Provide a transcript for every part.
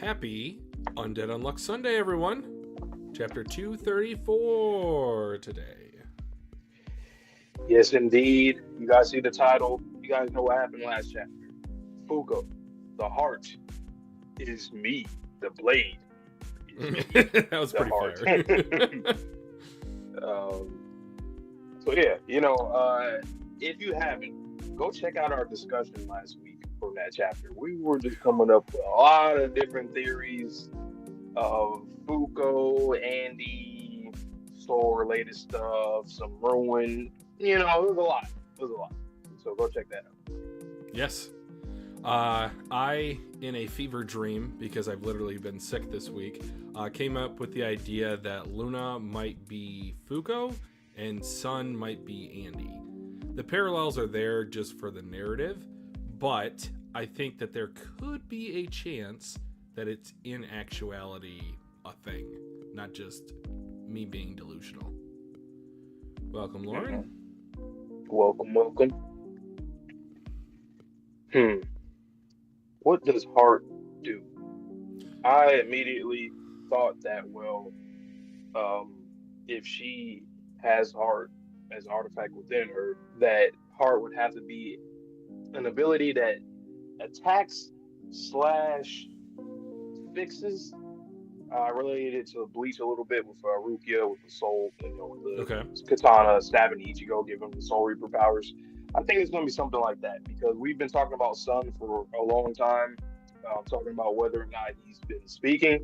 Happy Undead Unluck Sunday, everyone. Chapter 234 today. Yes, indeed. You guys see the title. You guys know what happened last chapter. Fuuko, the heart is me. The blade is me. That was The pretty heart. fire. So yeah, if you haven't, go check out our discussion last week from that chapter. We were just coming up with a lot of different theories of Fuuko, Andy, soul-related stuff, some ruin. It was a lot. So go check that out. Yes. I, in a fever dream, because I've literally been sick this week, came up with the idea that Luna might be Fuuko and Sun might be Andy. The parallels are there just for the narrative, but I think that there could be a chance that it's in actuality a thing, not just me being delusional. Welcome, Lauren. Welcome. What does heart do? I immediately thought that, if she has heart as an artifact within her, that heart would have to be an ability that attacks / fixes. I related it to Bleach a little bit with Rukia, with the soul, with the katana stabbing Ichigo, giving him the soul reaper powers. I think it's going to be something like that, because we've been talking about Sun for a long time, talking about whether or not he's been speaking.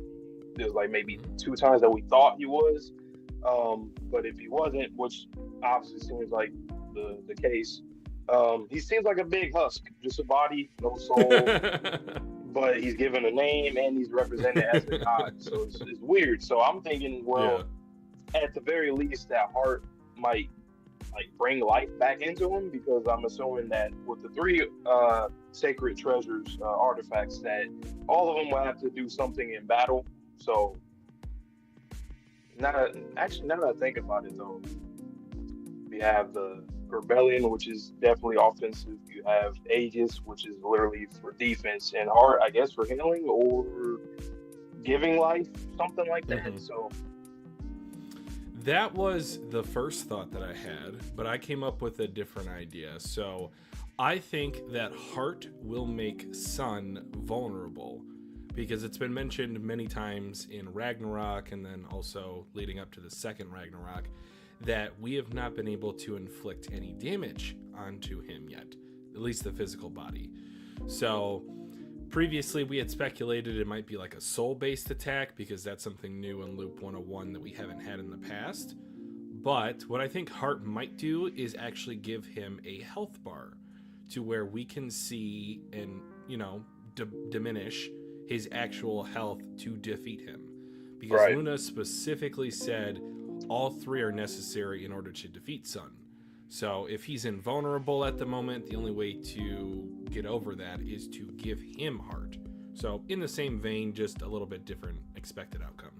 There's like maybe 2 times that we thought he was, but if he wasn't, which obviously seems like the case, he seems like a big husk, just a body, no soul, but he's given a name and he's represented as a god, so it's weird. So I'm thinking, at the very least, that heart might bring life back into him, because I'm assuming that with the 3 sacred treasures, artifacts, that all of them will have to do something in battle. So now that I think about it, though, we have the rebellion, which is definitely offensive. You have Aegis, which is literally for defense, and heart, I guess, for healing or giving life, something like that. Mm-hmm. So that was the first thought that I had, but I came up with a different idea. So I think that heart will make Sun vulnerable, because it's been mentioned many times in Ragnarok, and then also leading up to the second Ragnarok, that we have not been able to inflict any damage onto him yet, at least the physical body. So previously we had speculated it might be like a soul-based attack, because that's something new in Loop 101 that we haven't had in the past. But what I think heart might do is actually give him a health bar, to where we can see and, diminish his actual health to defeat him. Because Luna specifically said all 3 are necessary in order to defeat Sun. So if he's invulnerable at the moment, the only way to get over that is to give him heart. So in the same vein, just a little bit different expected outcome.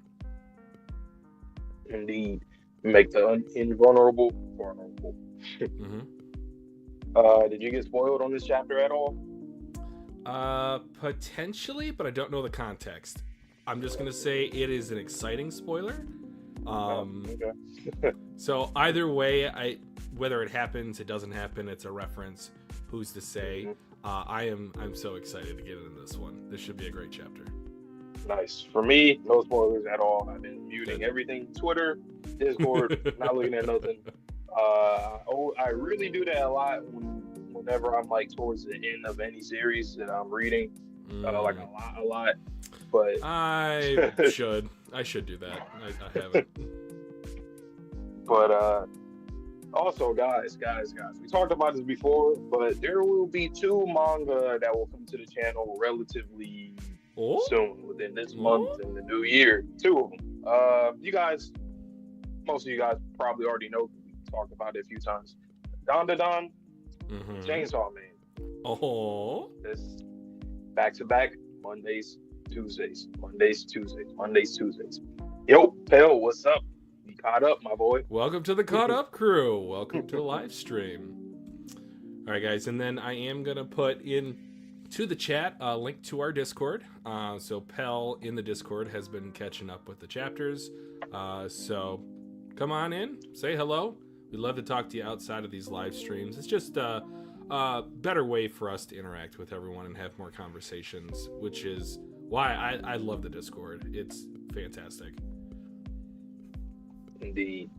Indeed. Make the invulnerable vulnerable. Mm-hmm. Did you get spoiled on this chapter at all? Potentially, but I don't know the context. I'm just gonna say it is an exciting spoiler. Okay. So either way, whether it happens, it doesn't happen, it's a reference. Who's to say? I'm so excited to get into this one. This should be a great chapter. Nice. For me, no spoilers at all. I've been muting everything: Twitter, Discord, not looking at nothing. I really do that a lot whenever I'm towards the end of any series that I'm reading, a lot. But I should do that. I haven't. But also, guys, we talked about this before, but there will be 2 manga that will come to the channel relatively soon, within this month and the new year. 2 of them. Most of you guys probably already know. We talked about it a few times. Dandadan, Chainsaw Man. Oh. This back-to-back Mondays, Tuesdays. Yo, Pell, what's up? You caught up, my boy? Welcome to the Caught Up crew. Welcome to the live stream. All right, guys, and then I am going to put in to the chat, a link to our Discord. So Pell in the Discord has been catching up with the chapters. So come on in, say hello. We'd love to talk to you outside of these live streams. It's just a better way for us to interact with everyone and have more conversations, which is why I love the Discord. It's fantastic. Indeed.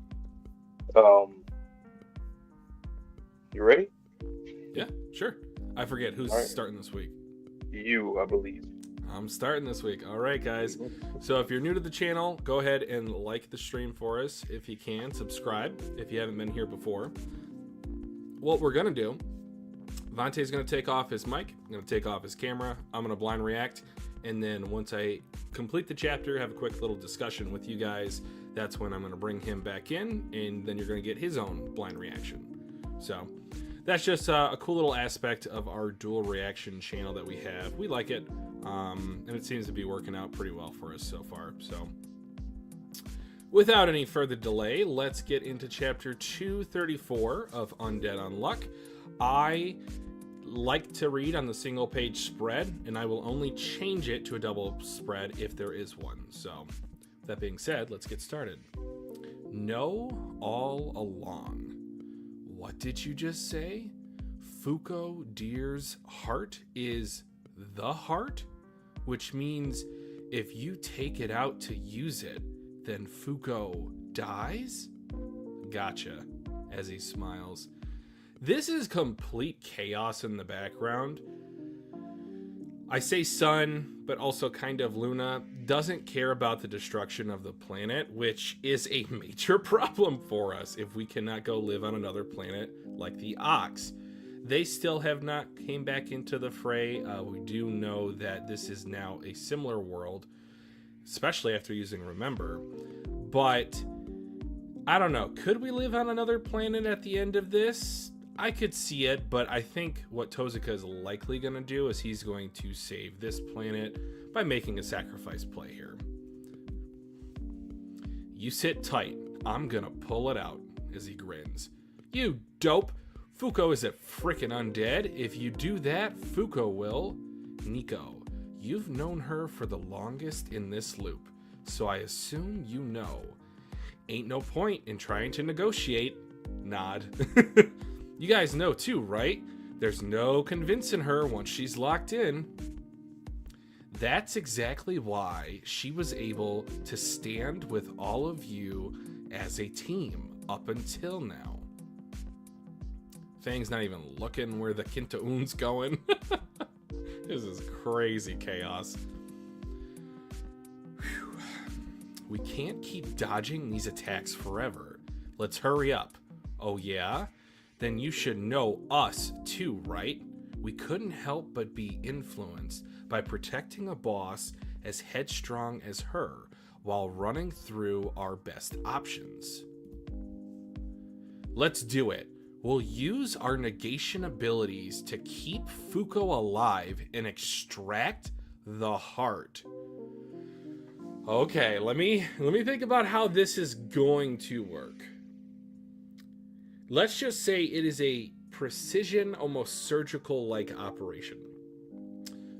You ready? Yeah, sure. I forget who's starting this week. You, I believe. I'm starting this week. All right, guys. So if you're new to the channel, go ahead and like the stream for us if you can. Subscribe if you haven't been here before. What we're going to do, Vontae's going to take off his mic. I'm going to take off his camera. I'm going to blind react. And then once I complete the chapter, have a quick little discussion with you guys, that's when I'm going to bring him back in. And then you're going to get his own blind reaction. So that's just a cool little aspect of our dual reaction channel that we have. We like it, and it seems to be working out pretty well for us so far. So without any further delay, let's get into chapter 234 of Undead Unluck. I like to read on the single page spread, and I will only change it to a double spread if there is one. So that being said, let's get started. Know all along. What did you just say? Fuuko Deer's heart is the heart? Which means if you take it out to use it, then Fuuko dies? Gotcha, as he smiles. This is complete chaos in the background. I say Sun, but also kind of Luna, doesn't care about the destruction of the planet, which is a major problem for us if we cannot go live on another planet like the Ox. They still have not came back into the fray. We do know that this is now a similar world, especially after using Remember. But I don't know. Could we live on another planet at the end of this? I could see it, but I think what Tozuka is likely going to do is he's going to save this planet by making a sacrifice play here. You sit tight. I'm going to pull it out, as he grins. You dope. Fuuko is a frickin' undead. If you do that, Fuuko will. Nico, you've known her for the longest in this loop, so I assume you know. Ain't no point in trying to negotiate. Nod. You guys know too, right? There's no convincing her once she's locked in. That's exactly why she was able to stand with all of you as a team up until now. Fang's not even looking where the Kinta-un's going. This is crazy chaos. Whew. We can't keep dodging these attacks forever. Let's hurry up. Oh yeah? Then you should know us too, right? We couldn't help but be influenced by protecting a boss as headstrong as her while running through our best options. Let's do it. We'll use our negation abilities to keep Fuuko alive and extract the heart. Okay, let me think about how this is going to work. Let's just say it is a precision, almost surgical-like operation.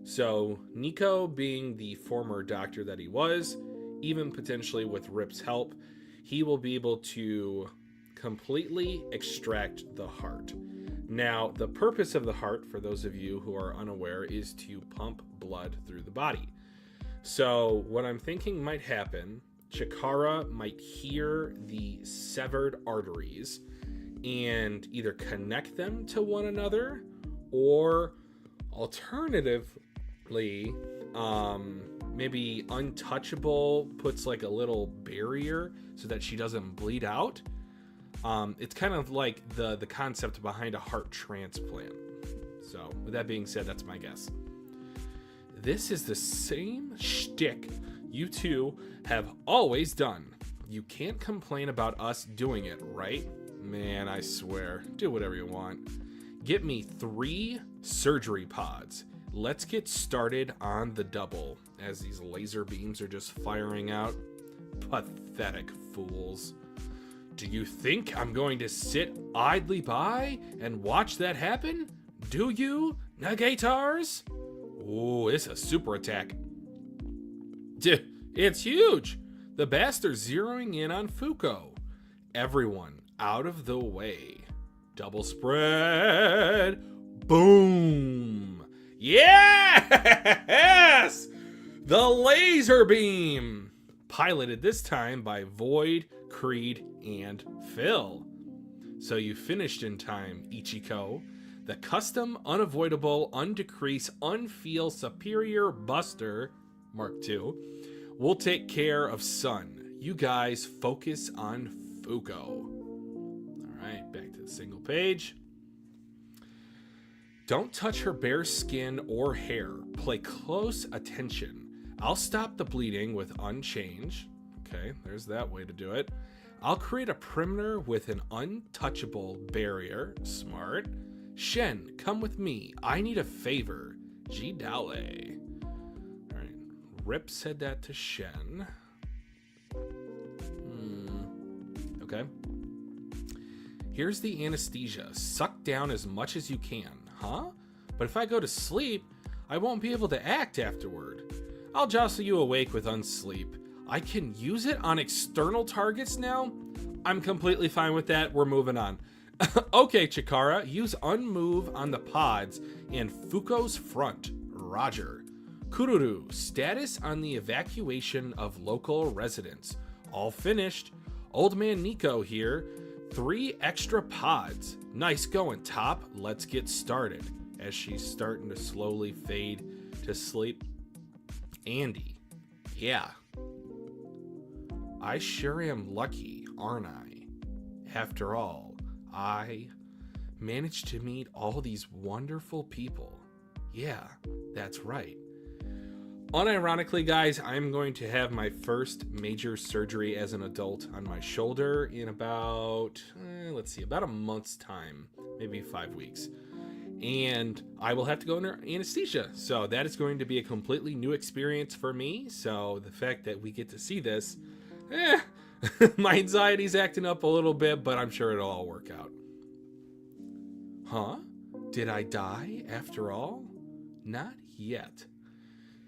So Nico, being the former doctor that he was, even potentially with Rip's help, he will be able to completely extract the heart. Now, the purpose of the heart, for those of you who are unaware, is to pump blood through the body. So what I'm thinking might happen, Chikara might hear the severed arteries and either connect them to one another, or alternatively, maybe Untouchable puts like a little barrier so that she doesn't bleed out. It's kind of like the concept behind a heart transplant. So with that being said, that's my guess. This is the same shtick you two have always done. You can't complain about us doing it, right? Man, I swear. Do whatever you want. Get me 3 surgery pods. Let's get started on the double, as these laser beams are just firing out. Pathetic fools. Do you think I'm going to sit idly by and watch that happen? Do you, Negatars? Ooh, it's a super attack. It's huge. The bastard's zeroing in on Fuuko. Everyone out of the way. Double spread. Boom. Yes! The laser beam. Piloted this time by Void, Creed, and Phil. So you finished in time, Ichiko. The custom, unavoidable, undecrease, unfeel, superior buster, Mark II, will take care of Sun. You guys focus on Fuuko. All right, back to the single page. Don't touch her bare skin or hair. Play close attention. I'll stop the bleeding with Unchange. Okay, there's that way to do it. I'll create a perimeter with an untouchable barrier. Smart. Shen, come with me. I need a favor. Jidale. All right. Rip said that to Shen. Okay. Here's the anesthesia. Suck down as much as you can. Huh? But if I go to sleep, I won't be able to act afterward. I'll jostle you awake with unsleep. I can use it on external targets now? I'm completely fine with that. We're moving on. Okay, Chikara, use unmove on the pods and Fuuko's front. Roger. Kururu, status on the evacuation of local residents. All finished. Old man Nico here. 3 extra pods. Nice going, Top. Let's get started. As she's starting to slowly fade to sleep. Andy. Yeah. I sure am lucky, aren't I? After all, I managed to meet all these wonderful people. Yeah, that's right. Unironically, guys, I'm going to have my first major surgery as an adult on my shoulder in about, about a month's time, maybe 5 weeks. And I will have to go under anesthesia. So that is going to be a completely new experience for me. So the fact that we get to see this, my anxiety's acting up a little bit, but I'm sure it'll all work out. Huh? Did I die after all? Not yet.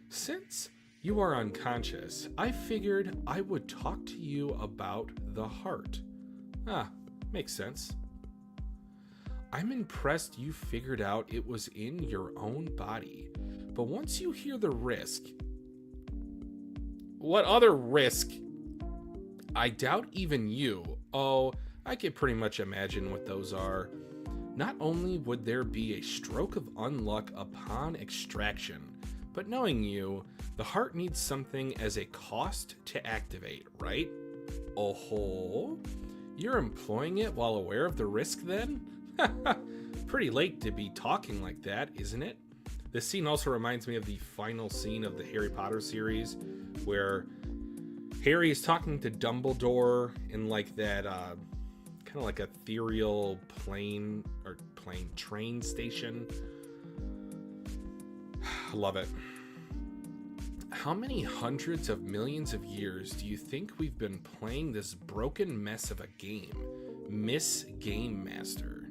Since you are unconscious, I figured I would talk to you about the heart. Makes sense. I'm impressed you figured out it was in your own body. But once you hear the risk... What other risk? I doubt even you. Oh, I could pretty much imagine what those are. Not only would there be a stroke of unluck upon extraction, but knowing you, the heart needs something as a cost to activate, right? Oh, you're employing it while aware of the risk then? Pretty late to be talking like that, isn't it? This scene also reminds me of the final scene of the Harry Potter series, where Harry is talking to Dumbledore in like that kind of like ethereal train station. I love it. How many hundreds of millions of years do you think we've been playing this broken mess of a game, Miss Game Master?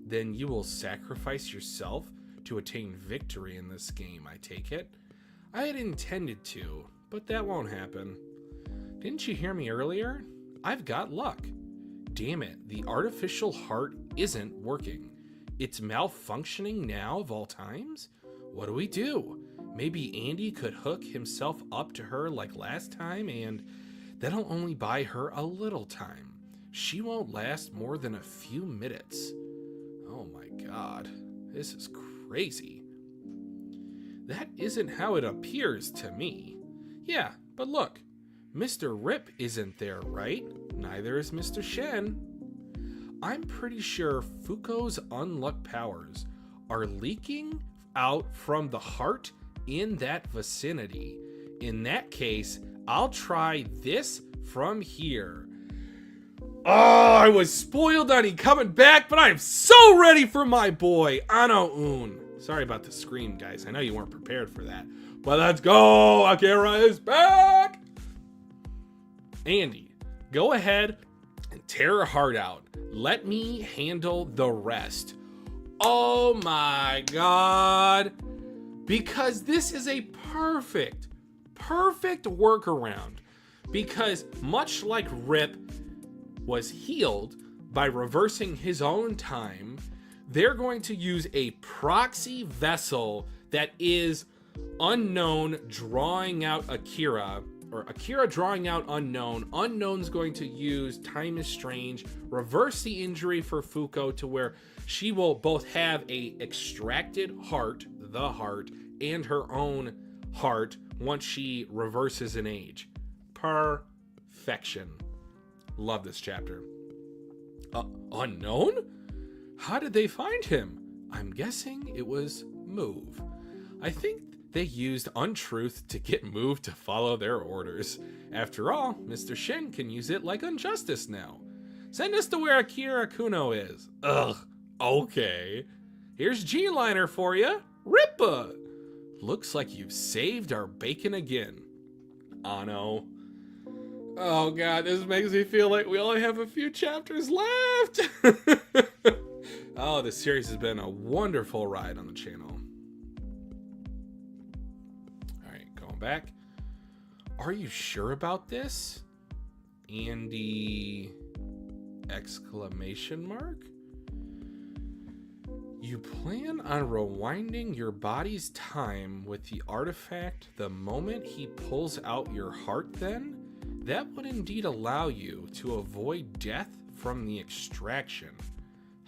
Then you will sacrifice yourself to attain victory in this game, I take it? I had intended to, but that won't happen. Didn't you hear me earlier? I've got luck. Damn it, the artificial heart isn't working. It's malfunctioning now of all times? What do we do? Maybe Andy could hook himself up to her like last time, and that'll only buy her a little time. She won't last more than a few minutes. Oh my god, this is crazy. That isn't how it appears to me. Yeah, but look, Mr. Rip isn't there, right? Neither is Mr. Shen. I'm pretty sure Fuuko's unluck powers are leaking out from the heart in that vicinity. In that case, I'll try this from here. Oh, I was spoiled on he coming back, but I am so ready for my boy, Ano-un. Sorry about the scream, guys. I know you weren't prepared for that. But let's go! Akira is back! Andy, go ahead and tear her heart out. Let me handle the rest. Oh my god. Because this is a perfect workaround. Because much like Rip was healed by reversing his own time, they're going to use a proxy vessel that is Unknown drawing out Akira, or Akira drawing out Unknown. Unknown's going to use Time is Strange, reverse the injury for Fuuko to where she will both have a extracted heart, the heart, and her own heart once she reverses an age. Perfection. Love this chapter. Unknown? How did they find him? I'm guessing it was Move. I think they used Untruth to get Move to follow their orders. After all, Mr. Shin can use it like Injustice now. Send us to where Akira Kuno is. Ugh, okay. Here's G-Liner for you. Rippa! Looks like you've saved our bacon again. Ano. Oh god, this makes me feel like we only have a few chapters left. Oh, this series has been a wonderful ride on the channel. Alright, going back. Are you sure about this? Andy... exclamation mark? You plan on rewinding your body's time with the artifact the moment he pulls out your heart then? That would indeed allow you to avoid death from the extraction.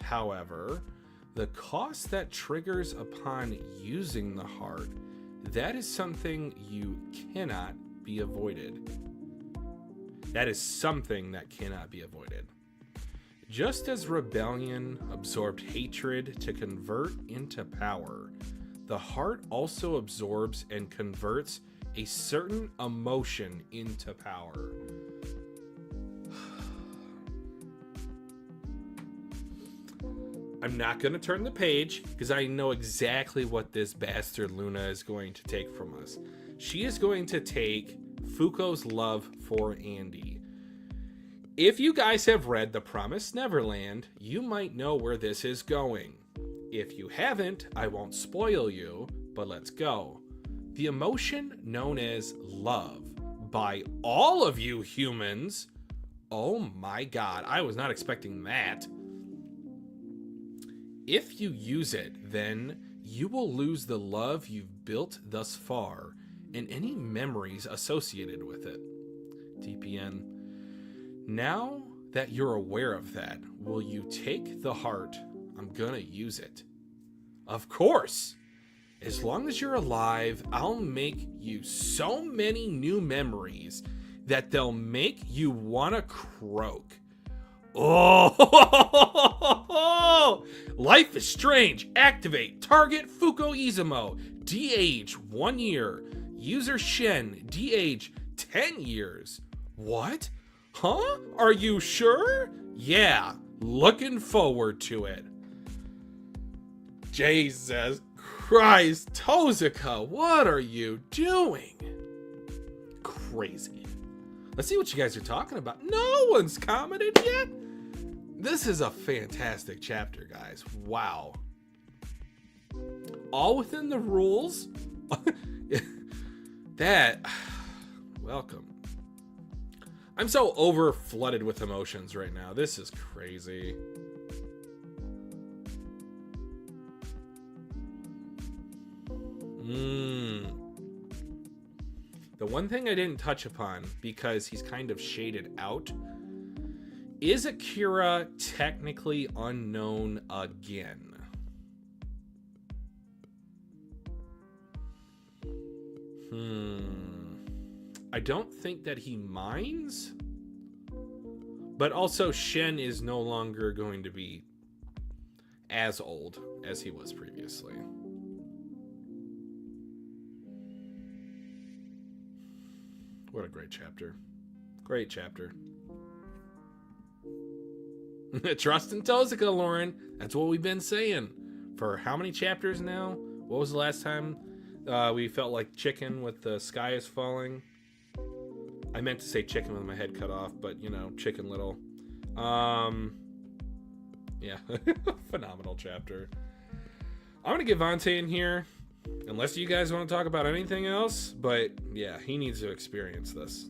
However, the cost that triggers upon using the heart, that is something you cannot be avoided. That is something that cannot be avoided. Just as rebellion absorbed hatred to convert into power, the heart also absorbs and converts a certain emotion into power. I'm not going to turn the page because I know exactly what this bastard Luna is going to take from us. She is going to take Fuuko's love for Andy. If you guys have read The Promised Neverland, you might know where this is going. If you haven't, I won't spoil you, but let's go. The emotion known as love by all of you humans. Oh my god, I was not expecting that. If you use it, then you will lose the love you've built thus far and any memories associated with it. TPN. Now that you're aware of that, will you take the heart? I'm gonna use it. Of course! As long as you're alive, I'll make you so many new memories that they'll make you wanna croak. Oh! Life is Strange. Activate. Target Fuuko Izumo. De-age 1 year. User Shen. De-age 10 years. What? Huh? Are you sure? Yeah. Looking forward to it. Jesus Christ. Tozuka, what are you doing? Crazy. Let's see what you guys are talking about. No one's commented yet. This is a fantastic chapter, guys. Wow. All within the rules. Welcome. I'm so over flooded with emotions right now. This is crazy. The one thing I didn't touch upon, because he's kind of shaded out, is Akira technically unknown again? I don't think that he minds, but also Shen is no longer going to be as old as he was previously. What a great chapter. Great chapter. Trust in Tozuka, Lauren. That's what we've been saying for how many chapters now? What was the last time we felt like chicken with the sky is falling? I meant to say chicken with my head cut off, but you know, Chicken Little. Yeah, phenomenal chapter. I'm gonna get Vante in here Unless you guys want to talk about anything else, but yeah, he needs to experience this.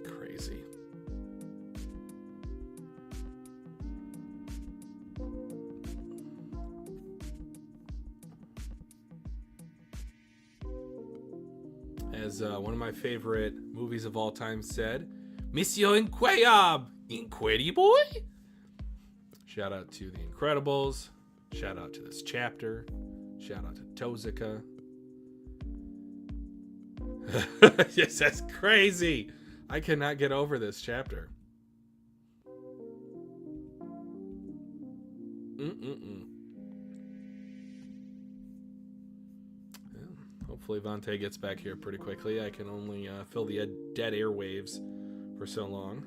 Crazy. As one of my favorite movies of all time said, Monsieur Incredible. Shout out to The Incredibles. Shout out to this chapter. Shout out to Tozuka. Yes, that's crazy. I cannot get over this chapter. Hopefully Vante gets back here pretty quickly. I can only fill the dead airwaves for so long.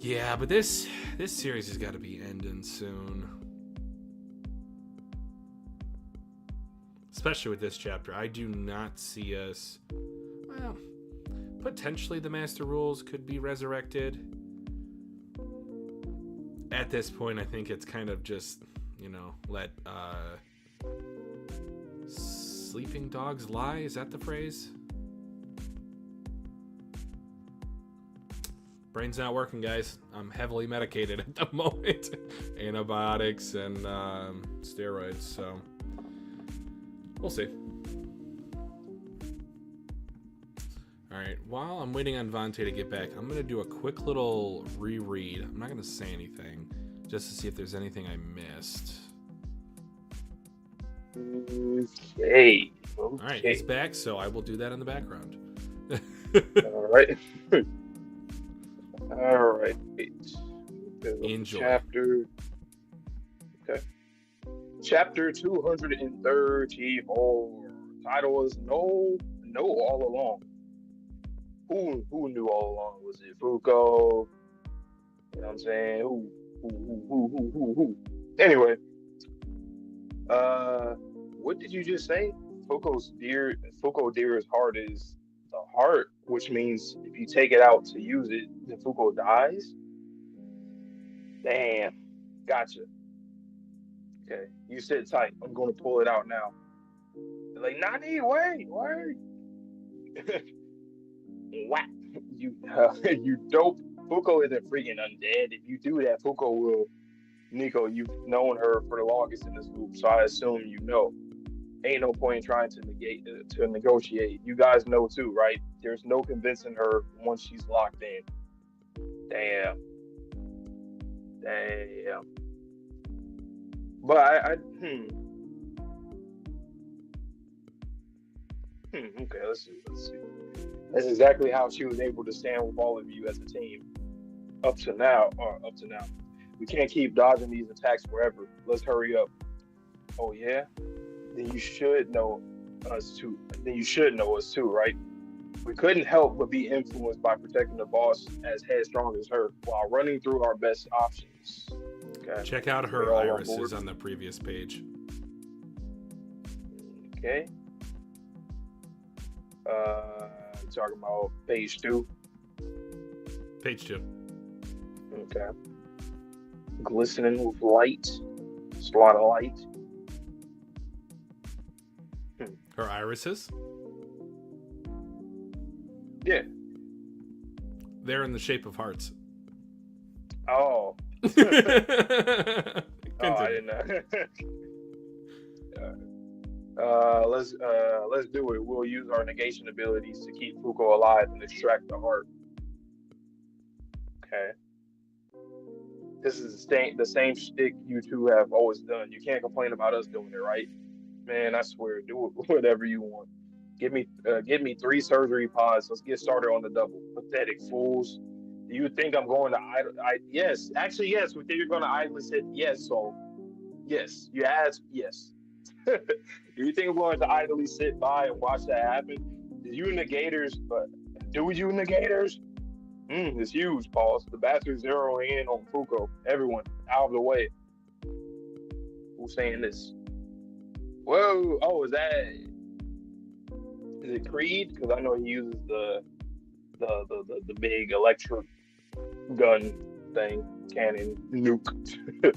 Yeah, but this series has got to be ending soon. Especially with this chapter. I do not see us... Well, potentially the Master Rules could be resurrected. At this point, I think it's kind of just, let sleeping dogs lie? Is that the phrase? Brain's not working, guys. I'm heavily medicated at the moment. Antibiotics and steroids, so we'll see. Alright, while I'm waiting on Vante to get back, I'm going to do a quick little reread. I'm not going to say anything, just to see if there's anything I missed. Okay. Alright, he's back, so I will do that in the background. Alright. Alright. Enjoy. Chapter 234. Title is Know All Along. Who knew all along? Was it Fuuko? You know what I'm saying? Who? Anyway, what did you just say? Fuuko Deer's heart is the heart, which means if you take it out to use it, then Fuuko dies. Damn, gotcha. Okay, you sit tight. I'm gonna pull it out now. They're like, Nani, wait. Whack! You dope. Fuuko isn't freaking undead. If you do that, Fuuko will. Nico, you've known her for the longest in this group, so I assume you know. Ain't no point in trying to negotiate. You guys know too, right? There's no convincing her once she's locked in. Damn. But okay, let's see. That's exactly how she was able to stand with all of you as a team. Up to now. We can't keep dodging these attacks forever. Let's hurry up. Oh yeah? Then you should know us too, right? We couldn't help but be influenced by protecting the boss as headstrong as her while running through our best options. Okay. Check out her irises on the previous page. Okay. Talking about page 2. Page 2. Okay. Glistening with light. Just a lot of light. Her irises? Yeah. They're in the shape of hearts. Oh. I didn't know. Let's do it. We'll use our negation abilities to keep Fuuko alive and extract the heart. Okay. This is the same shtick you two have always done. You can't complain about us doing it, right? Man, I swear, do it whatever you want. Give me 3 surgery pods. Let's get started on the double. Pathetic fools. Do you think I'm going to idle? Yes, actually, yes. We think you're going to idly sit. Yes, so yes. You asked. Yes. Do you think I'm going to idly sit by and watch that happen? Do you negators? Do you negators? It's huge, Pauls. The bastards zeroing in on Fuuko. Everyone, out of the way. Who's saying this? Whoa! Oh, is it Creed? Because I know he uses the big electric gun thing, cannon, nuke.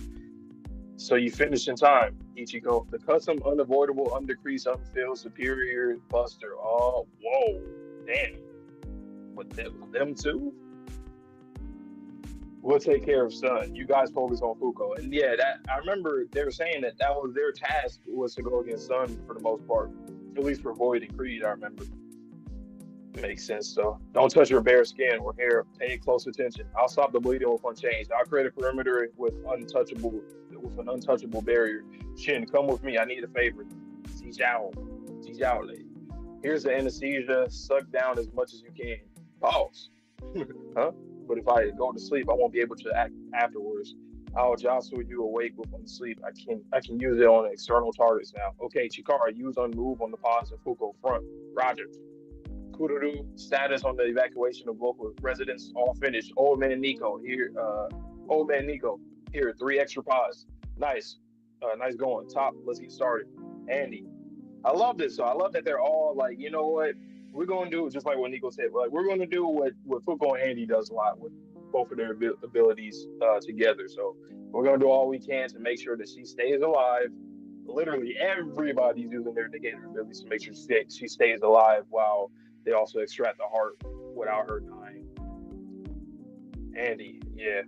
So you finished in time, Ichigo. The custom, unavoidable, undecreased, unfilled, superior buster. Oh, whoa, damn. But them too? We'll take care of Sun. You guys focus on Fuuko. And yeah, that I remember they were saying that was their task, was to go against Sun for the most part. At least for Void and Creed, I remember. Makes sense, though. Don't touch your bare skin or hair. Pay close attention. I'll stop the bleeding with Unchanged. I'll create a perimeter with an untouchable barrier. Shin, come with me. I need a favor. Jiao, lady. Here's the anesthesia. Suck down as much as you can. Pause. Huh? But if I go to sleep, I won't be able to act afterwards. I'll jostle you awake with sleep. I can use it on external targets now. Okay, Chikara, use unmove on the pods and Fuuko front. Roger. Kururu, status on the evacuation of local residents, all finished. Old man Nico, here, 3 extra pods. Nice. Nice going. Top, let's get started. Andy. I love this. So I love that they're all like, you know what? We're going to do, just like what Nico said, like, we're going to do what Fuuko and Andy does a lot with both of their abilities together. So we're going to do all we can to make sure that she stays alive. Literally everybody's using their negator abilities to make sure she stays alive while they also extract the heart without her dying. Andy, yeah.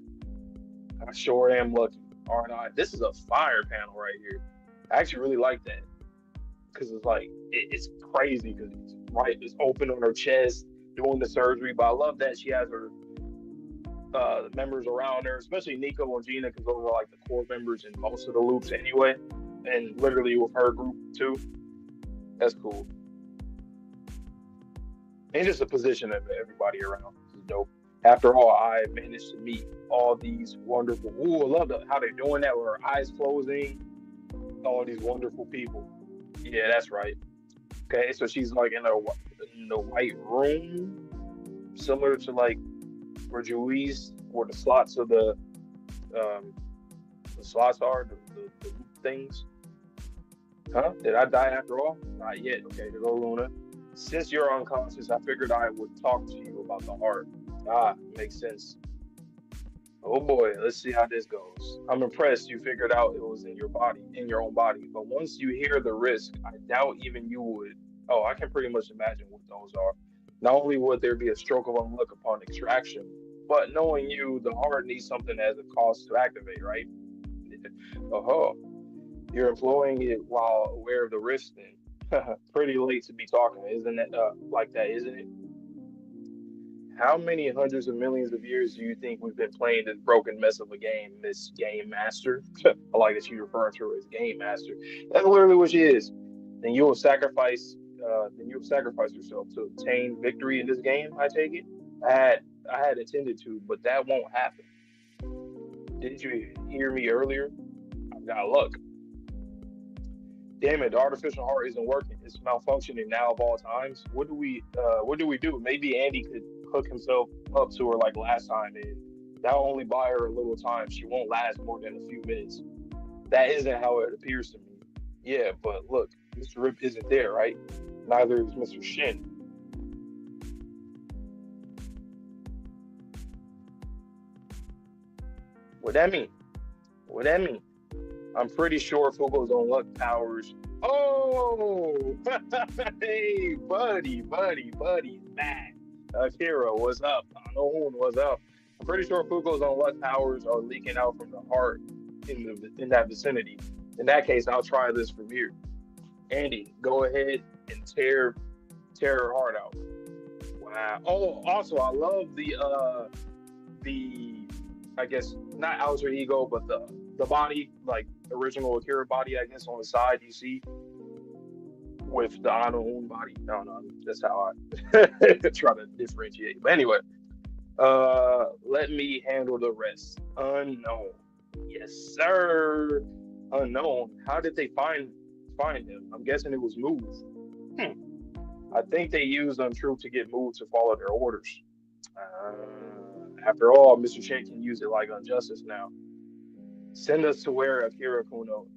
I sure am lucky, aren't I? This is a fire panel right here. I actually really like that. Because it's like, it's crazy because it's open on her chest, doing the surgery. But I love that she has her members around her, especially Nico and Gina, because those are like the core members in most of the loops anyway. And literally with her group too. That's cool. And just the position of everybody around is dope. After all, I managed to meet all these wonderful. Ooh, I love how they're doing that with her eyes closing. All these wonderful people. Yeah, that's right. Okay, so she's like in the white room, similar to like where Juice, where the slots of the slots are, the things. Huh? Did I die after all? Not yet. Okay, here go Luna. Since you're unconscious, I figured I would talk to you about the heart. Makes sense. Oh boy, let's see how this goes. I'm impressed you figured out it was in your own body. But once you hear the risk, I doubt even you would. Oh, I can pretty much imagine what those are. Not only would there be a stroke of unluck upon extraction, but knowing you, the heart needs something as a cost to activate, right? Oh, you're employing it while aware of the risk then. Pretty late to be talking, isn't it? Like that, isn't it? How many hundreds of millions of years do you think we've been playing this broken mess of a game, Miss Game Master? I like that she refers to her as Game Master. That's literally what she is. Then you'll sacrifice yourself to obtain victory in this game. I take it. I had intended to, but that won't happen. Didn't you hear me earlier? I've got luck. Damn it, the artificial heart isn't working. It's malfunctioning now of all times. What do we do? Maybe Andy could hook himself up to her like last time, and that'll only buy her a little time. She won't last more than a few minutes. That isn't how it appears to me. Yeah, but look, Mr. Rip isn't there, right? Neither is Mr. Shin. What that mean? I'm pretty sure Fuuko's unluck powers. Oh, hey, buddy, man. Akira, what's up? Noon, what's up? I'm pretty sure Fuuko's unluck powers are leaking out from the heart in that vicinity. In that case, I'll try this from here. Andy, go ahead and tear her heart out. Wow. Oh, also, I love the I guess not alter ego, but the body, like original Akira body, I guess on the side you see with the unknown body. No, no, that's how I try to differentiate. But anyway, let me handle the rest. Unknown. Yes, sir. Unknown. How did they find him? I'm guessing it was Move. Hmm. I think they used Untruth to get Move to follow their orders. After all, Mr. Shin can use it like Injustice now. Send us to where Akira Kuno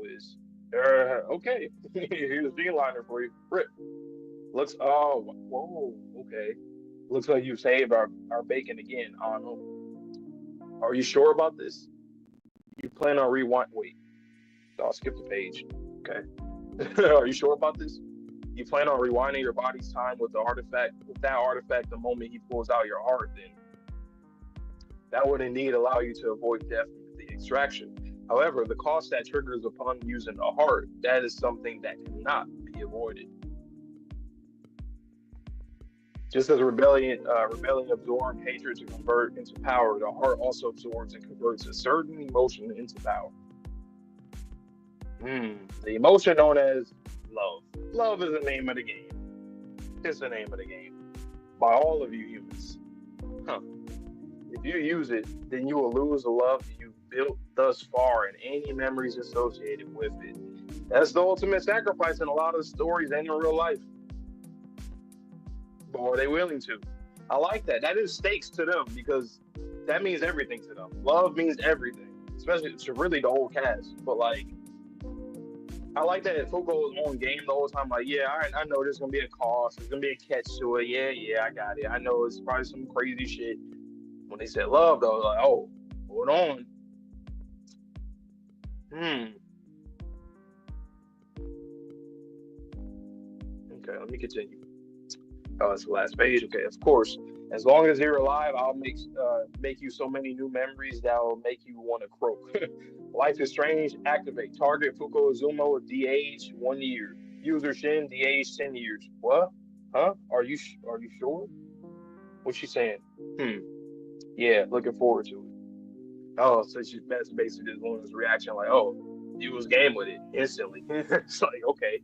is. Okay. Here's a D-liner for you. Rip. Looks, oh, whoa, okay. Looks like you saved our bacon again. I don't know. Are you sure about this? You plan on rewind? Wait, I'll skip the page. Okay. Are you sure about this? You plan on rewinding your body's time with the artifact, with that artifact the moment he pulls out your heart, then that would indeed allow you to avoid death with the extraction. However, the cost that triggers upon using the heart, that is something that cannot be avoided. Just as rebellion absorbs hatred to convert into power, the heart also absorbs and converts a certain emotion into power. The emotion known as love. Love is the name of the game. It's the name of the game. By all of you humans. If you use it, then you will lose the love you've built thus far and any memories associated with it. That's the ultimate sacrifice in a lot of stories and in real life. But are they willing to? I like that. That is stakes to them because that means everything to them. Love means everything, especially to really the whole cast. But like, I like that Fuuko was on game the whole time. Like, yeah, I know there's gonna be a cost. There's gonna be a catch to it. Yeah, I got it. I know it's probably some crazy shit. When they said love, though, like, oh, hold on. Okay, let me continue. Oh, it's the last page. Okay, of course. As long as you're alive, I'll make you so many new memories that will make you want to croak. Life is strange. Activate. Target Fuuko Izumo. DH 1 year. User Shin. DH 10 years. What? Huh? Are you sure? What's she saying? Yeah, looking forward to it. Oh, so that's basically just Luna's reaction, like, oh, you was game with it instantly. It's like, okay.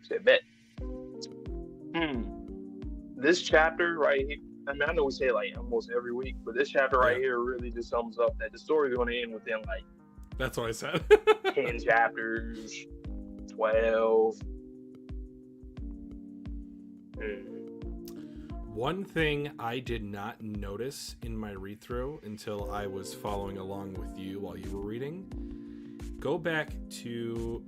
Said bet. This chapter right here, I mean, I know we say it like almost every week, but this chapter right here really just sums up that the story's going to end within like. That's what I said. 10 chapters, 12. One thing I did not notice in my read-through until I was following along with you while you were reading, go back to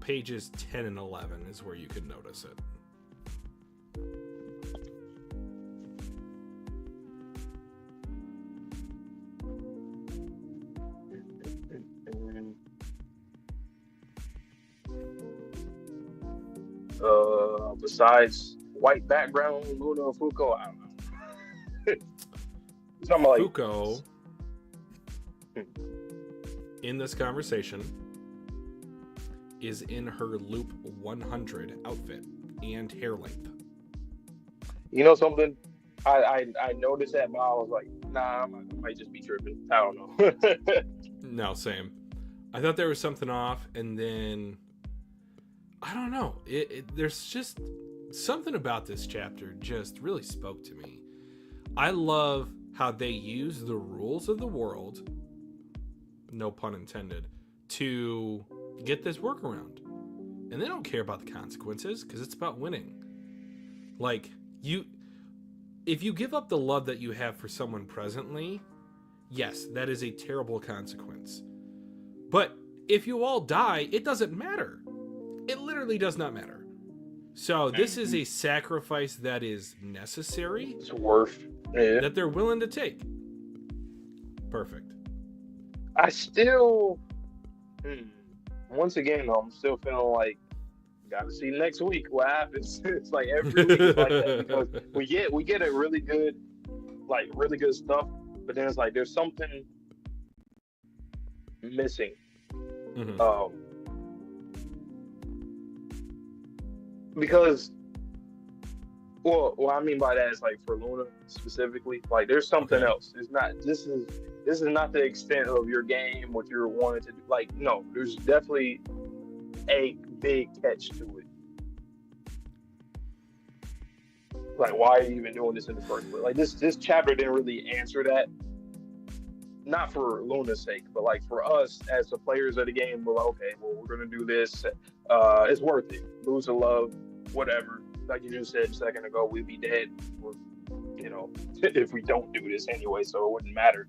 pages 10 and 11 is where you could notice it. Besides white background, Luna and Fuuko, I don't know. Talking about, like, Fuuko, in this conversation, is in her Loop 100 outfit and hair length. You know something? I noticed that, but I was like, nah, I might just be tripping. I don't know. No, same. I thought there was something off, and then I don't know. There's just something about this chapter just really spoke to me. I love how they use the rules of the world, no pun intended, to get this workaround. And they don't care about the consequences because it's about winning. Like, if you give up the love that you have for someone presently, yes, that is a terrible consequence. But if you all die, it doesn't matter. It literally does not matter. So this is a sacrifice that is necessary. It's worth it. That they're willing to take. Perfect. I still, once again, though, I'm still feeling like, gotta see next week what happens. It's like every week is like that because we get a really good stuff, but then it's like there's something missing. Because Well, I mean by that is like for Luna specifically. Like, there's something else. It's not. This is not the extent of your game, what you're wanting to do. Like, no, there's definitely a big catch to it. Like, why are you even doing this in the first place? Like, this chapter didn't really answer that. Not for Luna's sake, but like for us as the players of the game, we're like, okay, well, we're gonna do this. It's worth it. Lose the love, whatever. Like you just said a second ago, we'd be dead, or, if we don't do this anyway, so it wouldn't matter.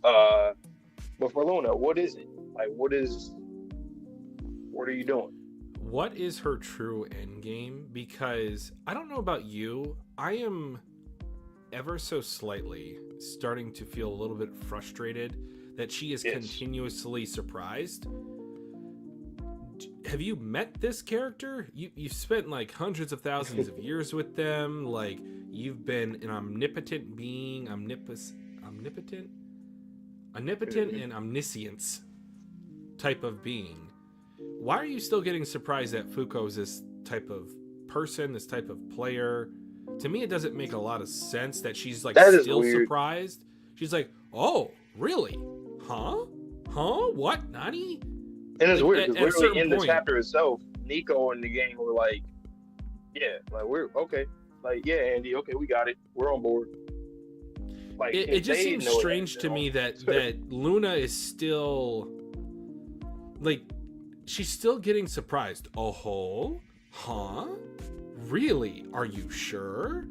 But for Luna, what is it? Like, what are you doing? What is her true end game? Because I don't know about you, I am ever so slightly starting to feel a little bit frustrated that she is continuously surprised. Have you met this character? You've spent like hundreds of thousands of years with them. Like, you've been an omnipotent being, omnipotent and omniscience type of being. Why are you still getting surprised that Fuuko is this type of person, this type of player? To me, it doesn't make a lot of sense that she's like still surprised. She's like, "Oh, really? Huh? What? Nani?" And it's weird because literally in the chapter itself, Nico and the gang were like, "Yeah, like we're okay. Like, yeah, Andy, okay, we got it. We're on board." Like, it just seems strange to me that Luna is still like, she's still getting surprised. Oh, huh? Really? Are you sure?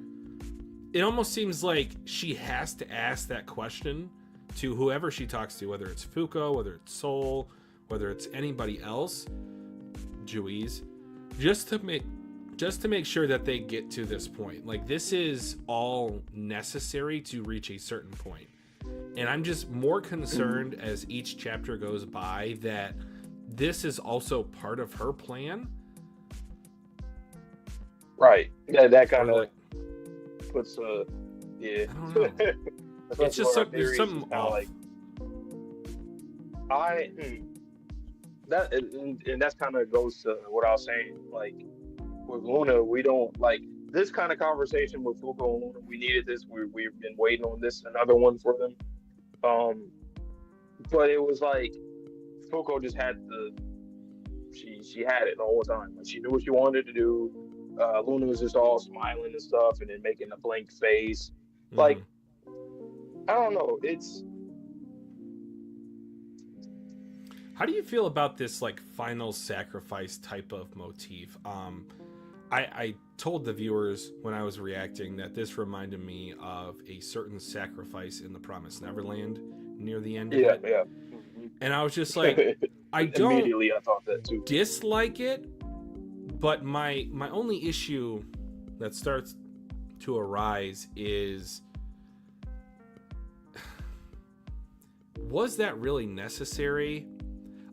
It almost seems like she has to ask that question to whoever she talks to, whether it's Fuuko, whether it's Soul, whether it's anybody else, Juiz, just to make sure that they get to this point. Like, this is all necessary to reach a certain point. And I'm just more concerned as each chapter goes by that this is also part of her plan. Right. Yeah, that kind of puts yeah. I don't know. It's just something off. Like, and that's kind of goes to what I was saying. Like, with Luna, we don't like this kind of conversation with Fuuko and Luna. We needed this. We've been waiting on this, another one for them. But it was like Fuuko just had she had it the whole time. Like, she knew what she wanted to do. Luna was just all smiling and stuff, and then making a blank face. Like, I don't know. How do you feel about this like final sacrifice type of motif? I told the viewers when I was reacting that this reminded me of a certain sacrifice in the Promised Neverland near the end of it. Yeah. And I was just like, I don't immediately I thought that too. Dislike it, but my only issue that starts to arise is, was that really necessary?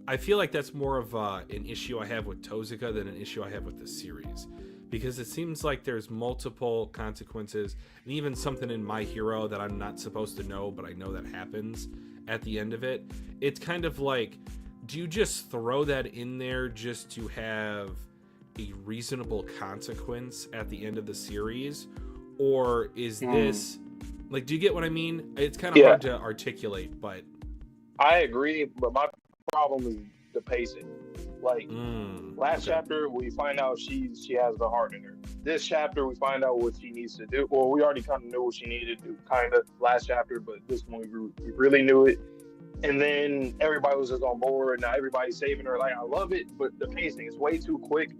I feel like that's more of an issue I have with Tozuka than an issue I have with the series, because it seems like there's multiple consequences, and even something in My Hero that I'm not supposed to know, but I know that happens at the end of it. It's kind of like, do you just throw that in there just to have a reasonable consequence at the end of the series, or is this like, do you get what I mean? It's kind of hard to articulate, but I agree, but my problem is the pacing. Like, last chapter we find out she has the heart in her. This chapter we find out what she needs to do. Well, we already kind of knew what she needed to do kind of last chapter, but this one we really knew it. And then everybody was just on board. Now everybody's saving her. Like, I love it, but the pacing is way too quick.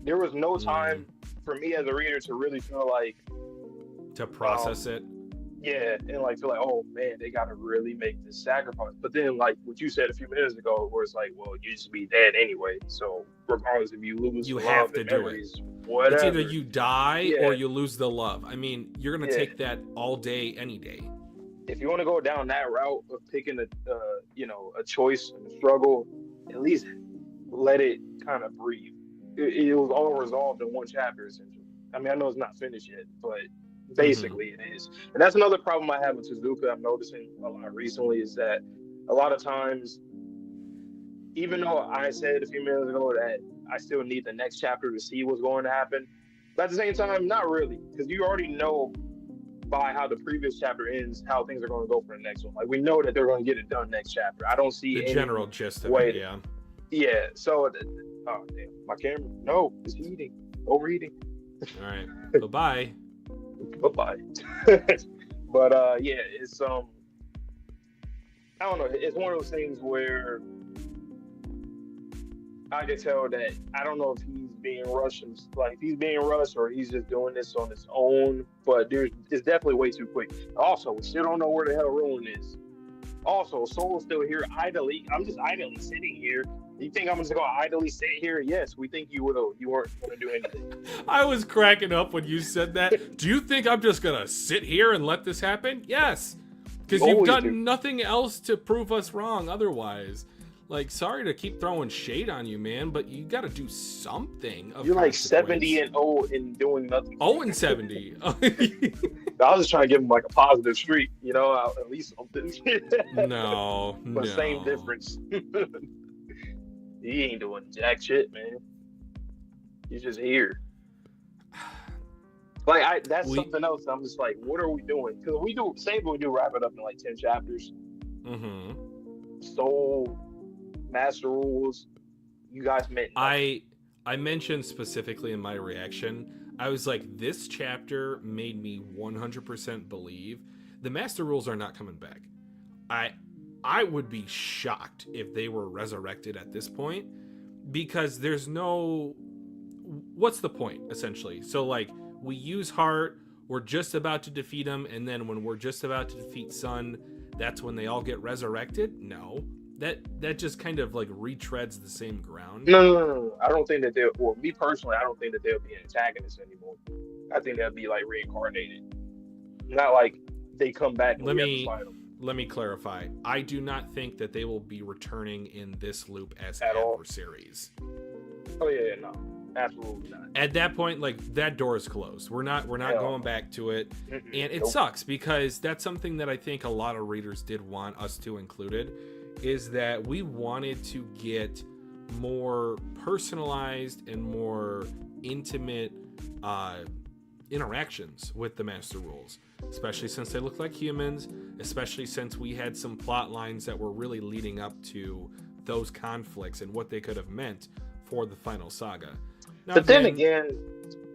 There was no time for me as a reader to really feel like, to process it. Yeah, and like feel like, oh man, they gotta really make this sacrifice. But then, like what you said a few minutes ago, where it's like, well, you just be dead anyway. So regardless if you lose, you have to do memories, whatever. It's either you die or you lose the love. I mean, you're gonna take that all day, any day. If you want to go down that route of picking a choice and a struggle, at least let it kind of breathe. It was all resolved in one chapter, essentially. I mean, I know it's not finished yet, but basically it is. And that's another problem I have with Suzuka. I'm noticing a lot recently is that a lot of times, even though I said a few minutes ago that I still need the next chapter to see what's going to happen, But at the same time, not really, because you already know by how the previous chapter ends how things are going to go for the next one. Like, we know that they're going to get it done next chapter. I don't see the any general gist of way it. Yeah. Yeah. So, oh damn, my camera. No, it's heating. Overheating. All right. Bye-bye. Bye-bye. But yeah, it's I don't know. It's one of those things where I can tell that I don't know if he's being rushed, like he's being rushed, or he's just doing this on his own. But it's definitely way too quick. Also, we still don't know where the hell Roland is. Also, Soul's still here idly. I'm just idly sitting here. You think I'm just gonna idly sit here? Yes, we think you weren't gonna do anything. I was cracking up when you said that. Do you think I'm just gonna sit here and let this happen? Yes, because you've done nothing else to prove us wrong otherwise. Like, sorry to keep throwing shade on you, man, but you got to do something. You're like 70-0 and doing nothing. 0-70. I was just trying to give him like a positive streak, you know, at least something. No. Same difference. He ain't doing jack shit, man. He's just here. Like, that's something else. I'm just like, what are we doing? Because we do wrap it up in like 10 chapters. Mm-hmm. So, Master Rules, you guys meant nothing. I mentioned specifically in my reaction, I was like, this chapter made me 100% believe the Master Rules are not coming back. I would be shocked if they were resurrected at this point, because there's no... What's the point, essentially? So, like, we use Heart, we're just about to defeat him, and then when we're just about to defeat Sun, that's when they all get resurrected? No. That just kind of, like, retreads the same ground. No. I don't think that they'll... Well, me personally, I don't think that they'll be antagonists anymore. I think they'll be, like, reincarnated. Not like they come back and we have to fight them. Let me clarify. I do not think that they will be returning in this loop as at adversaries. Oh yeah, no, absolutely not. At that point, like, that door is closed. We're not going back to it, and it sucks because that's something that I think a lot of readers did want us to included, is that we wanted to get more personalized and more intimate interactions with the Master Rules, especially since they look like humans, especially since we had some plot lines that were really leading up to those conflicts and what they could have meant for the final saga. Now, but then again,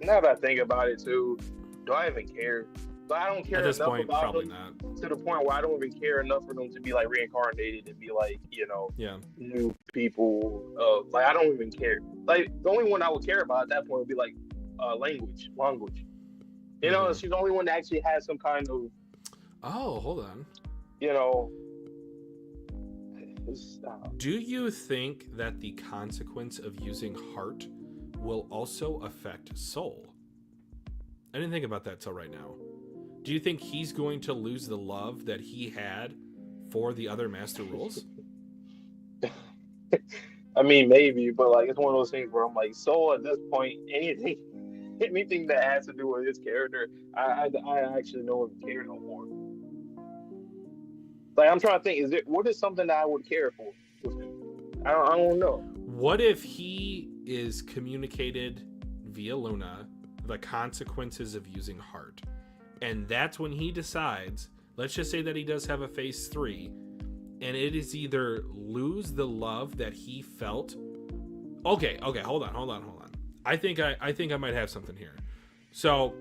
now that I think about it too, do I even care? I don't care at this enough point, about probably them not. To the point where I don't even care enough for them to be like reincarnated and be like, you know, new people. Like, I don't even care. Like, the only one I would care about at that point would be like language. You know, she's the only one that actually has some kind of... Oh, hold on. You know... Do you think that the consequence of using Heart will also affect Soul? I didn't think about that till right now. Do you think he's going to lose the love that he had for the other Master Rules? I mean, maybe, but like, it's one of those things where I'm like, Soul at this point, anything that has to do with his character, I actually don't even care no more. Like, I'm trying to think, what is something that I would care for with him? I don't know. What if he is communicated via Luna the consequences of using Heart, and that's when he decides, let's just say that he does have a phase 3, and it is either lose the love that he felt. Okay, hold on. I think I might have something here. So,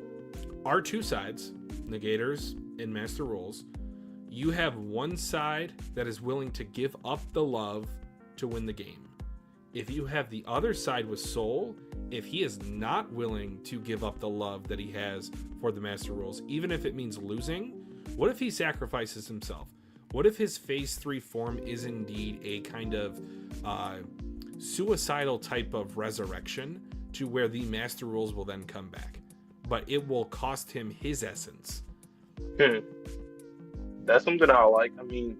our two sides, Negators and Master Rules, you have one side that is willing to give up the love to win the game. If you have the other side with Soul, if he is not willing to give up the love that he has for the Master Rules, even if it means losing, what if he sacrifices himself? What if his phase 3 form is indeed a kind of suicidal type of resurrection to where the Master Rules will then come back, but it will cost him his essence? That's something I like. I mean,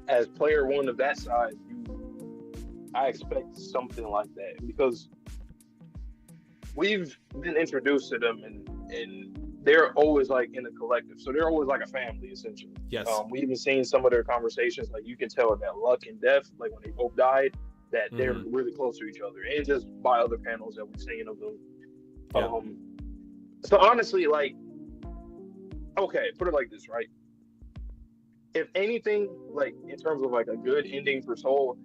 as player one of that side, I expect something like that, because we've been introduced to them and they're always like in a collective, so they're always like a family essentially. Yes. We even seen some of their conversations, like you can tell that Luck and Death, like when they both died, that they're really close to each other, and just by other panels that we've seen of them. So honestly, like, okay, put it like this, right? If anything, like in terms of like a good ending for Soul,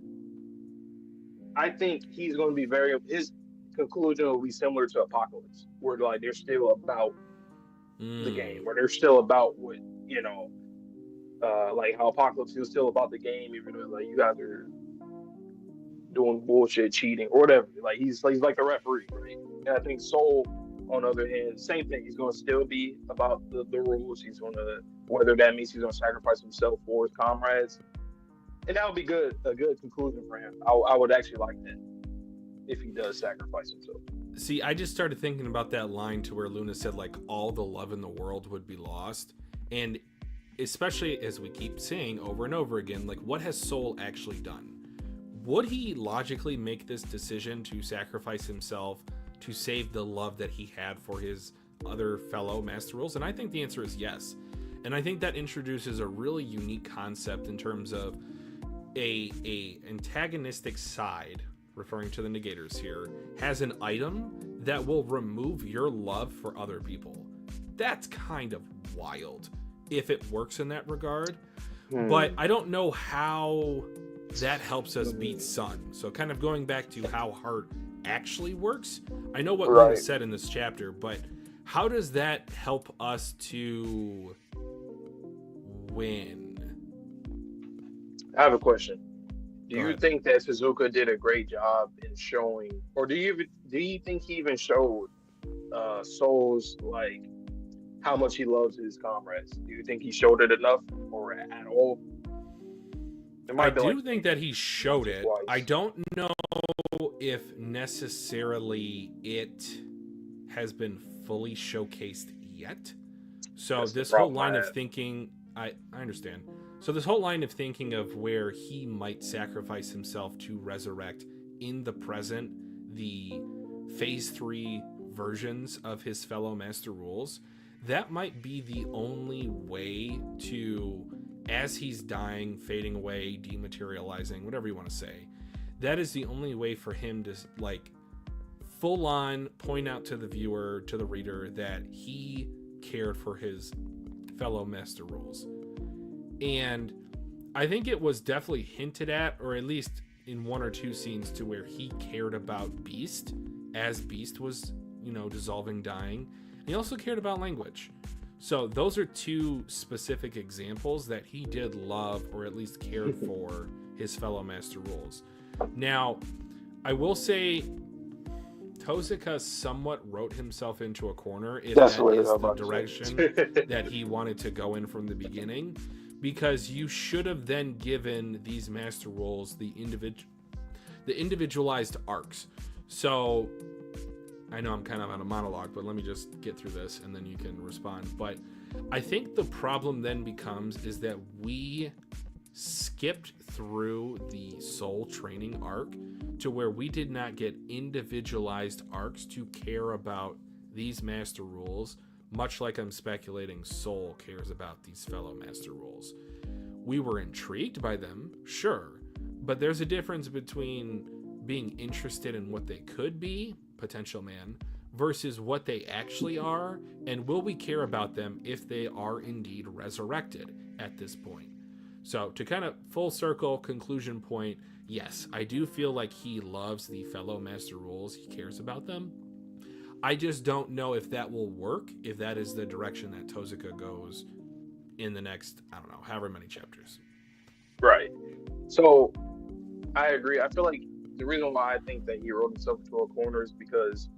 I think he's going to be very. His conclusion will be similar to Apocalypse, where like they're still about the game, where they're still about what you know, like how Apocalypse is still about the game, even though like you guys are doing bullshit, cheating or whatever. Like he's like the referee, right? And I think Soul, on the other hand, same thing. He's going to still be about the rules. He's going to, whether that means he's going to sacrifice himself for his comrades, and that would be a good conclusion for him. I would actually like that if he does sacrifice himself. See, I just started thinking about that line to where Luna said like all the love in the world would be lost, and especially as we keep saying over and over again, like what has Soul actually done? Would he logically make this decision to sacrifice himself to save the love that he had for his other fellow Master Rules? And I think the answer is yes. And I think that introduces a really unique concept in terms of a antagonistic side, referring to the negators here, has an item that will remove your love for other people. That's kind of wild if it works in that regard. But I don't know how that helps us beat Sun. So kind of going back to how heart actually works, I know what Luna said in this chapter, but how does that help us to win? I have a question. Do you think that Suzuka did a great job in showing, or do you think he even showed Soul's like how much he loves his comrades? Do you think he showed it enough or at all? I do think that he showed it. Twice. I don't know if necessarily it has been fully showcased yet. So that's this whole line of thinking, I understand. So this whole line of thinking of where he might sacrifice himself to resurrect in the present the phase 3 versions of his fellow Master Rules, that might be the only way to, as he's dying, fading away, dematerializing, whatever you want to say, that is the only way for him to like full on point out to the viewer, to the reader, that he cared for his fellow Master Rules. And I think it was definitely hinted at, or at least in one or two scenes, to where he cared about Beast as Beast was, dissolving, dying. And he also cared about language. So those are two specific examples that he did love, or at least cared for, his fellow Master Rules. Now, I will say Tozuka somewhat wrote himself into a corner if that is the direction that he wanted to go in from the beginning, because you should have then given these Master Rules the individualized arcs. So I know I'm kind of on a monologue, but let me just get through this and then you can respond. But I think the problem then becomes is that we skipped through the Soul training arc to where we did not get individualized arcs to care about these Master Rules, much like I'm speculating Soul cares about these fellow Master Rules. We were intrigued by them, sure, but there's a difference between being interested in what they could be, potential man, versus what they actually are, and will we care about them if they are indeed resurrected at this point. So to kind of full circle conclusion point, yes, I do feel like he loves the fellow Master Rules, he cares about them. I just don't know if that will work, if that is the direction that Tozuka goes in the next, I don't know, however many chapters. Right. So I agree. I feel like the reason why I think that he wrote himself into a corner is because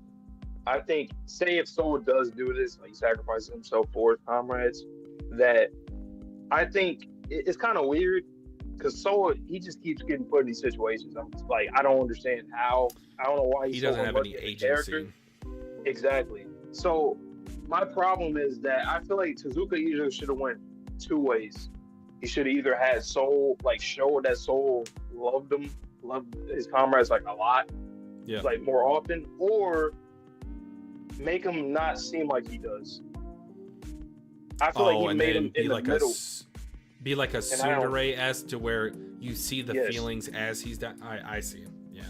I think, say if Soul does do this, like he sacrifices himself for his comrades, that I think it's kind of weird because Soul, he just keeps getting put in these situations. I'm just like, I don't understand how. I don't know why he doesn't have any agency. Exactly. So my problem is that I feel like Tezuka either should have went two ways. He should have either had Soul, like show that Soul loved his comrades like a lot, like more often, or make him not seem like he does. I feel like he made him in the middle. Be like a tsundere as to where you see the feelings as he's done. I see him. Yeah.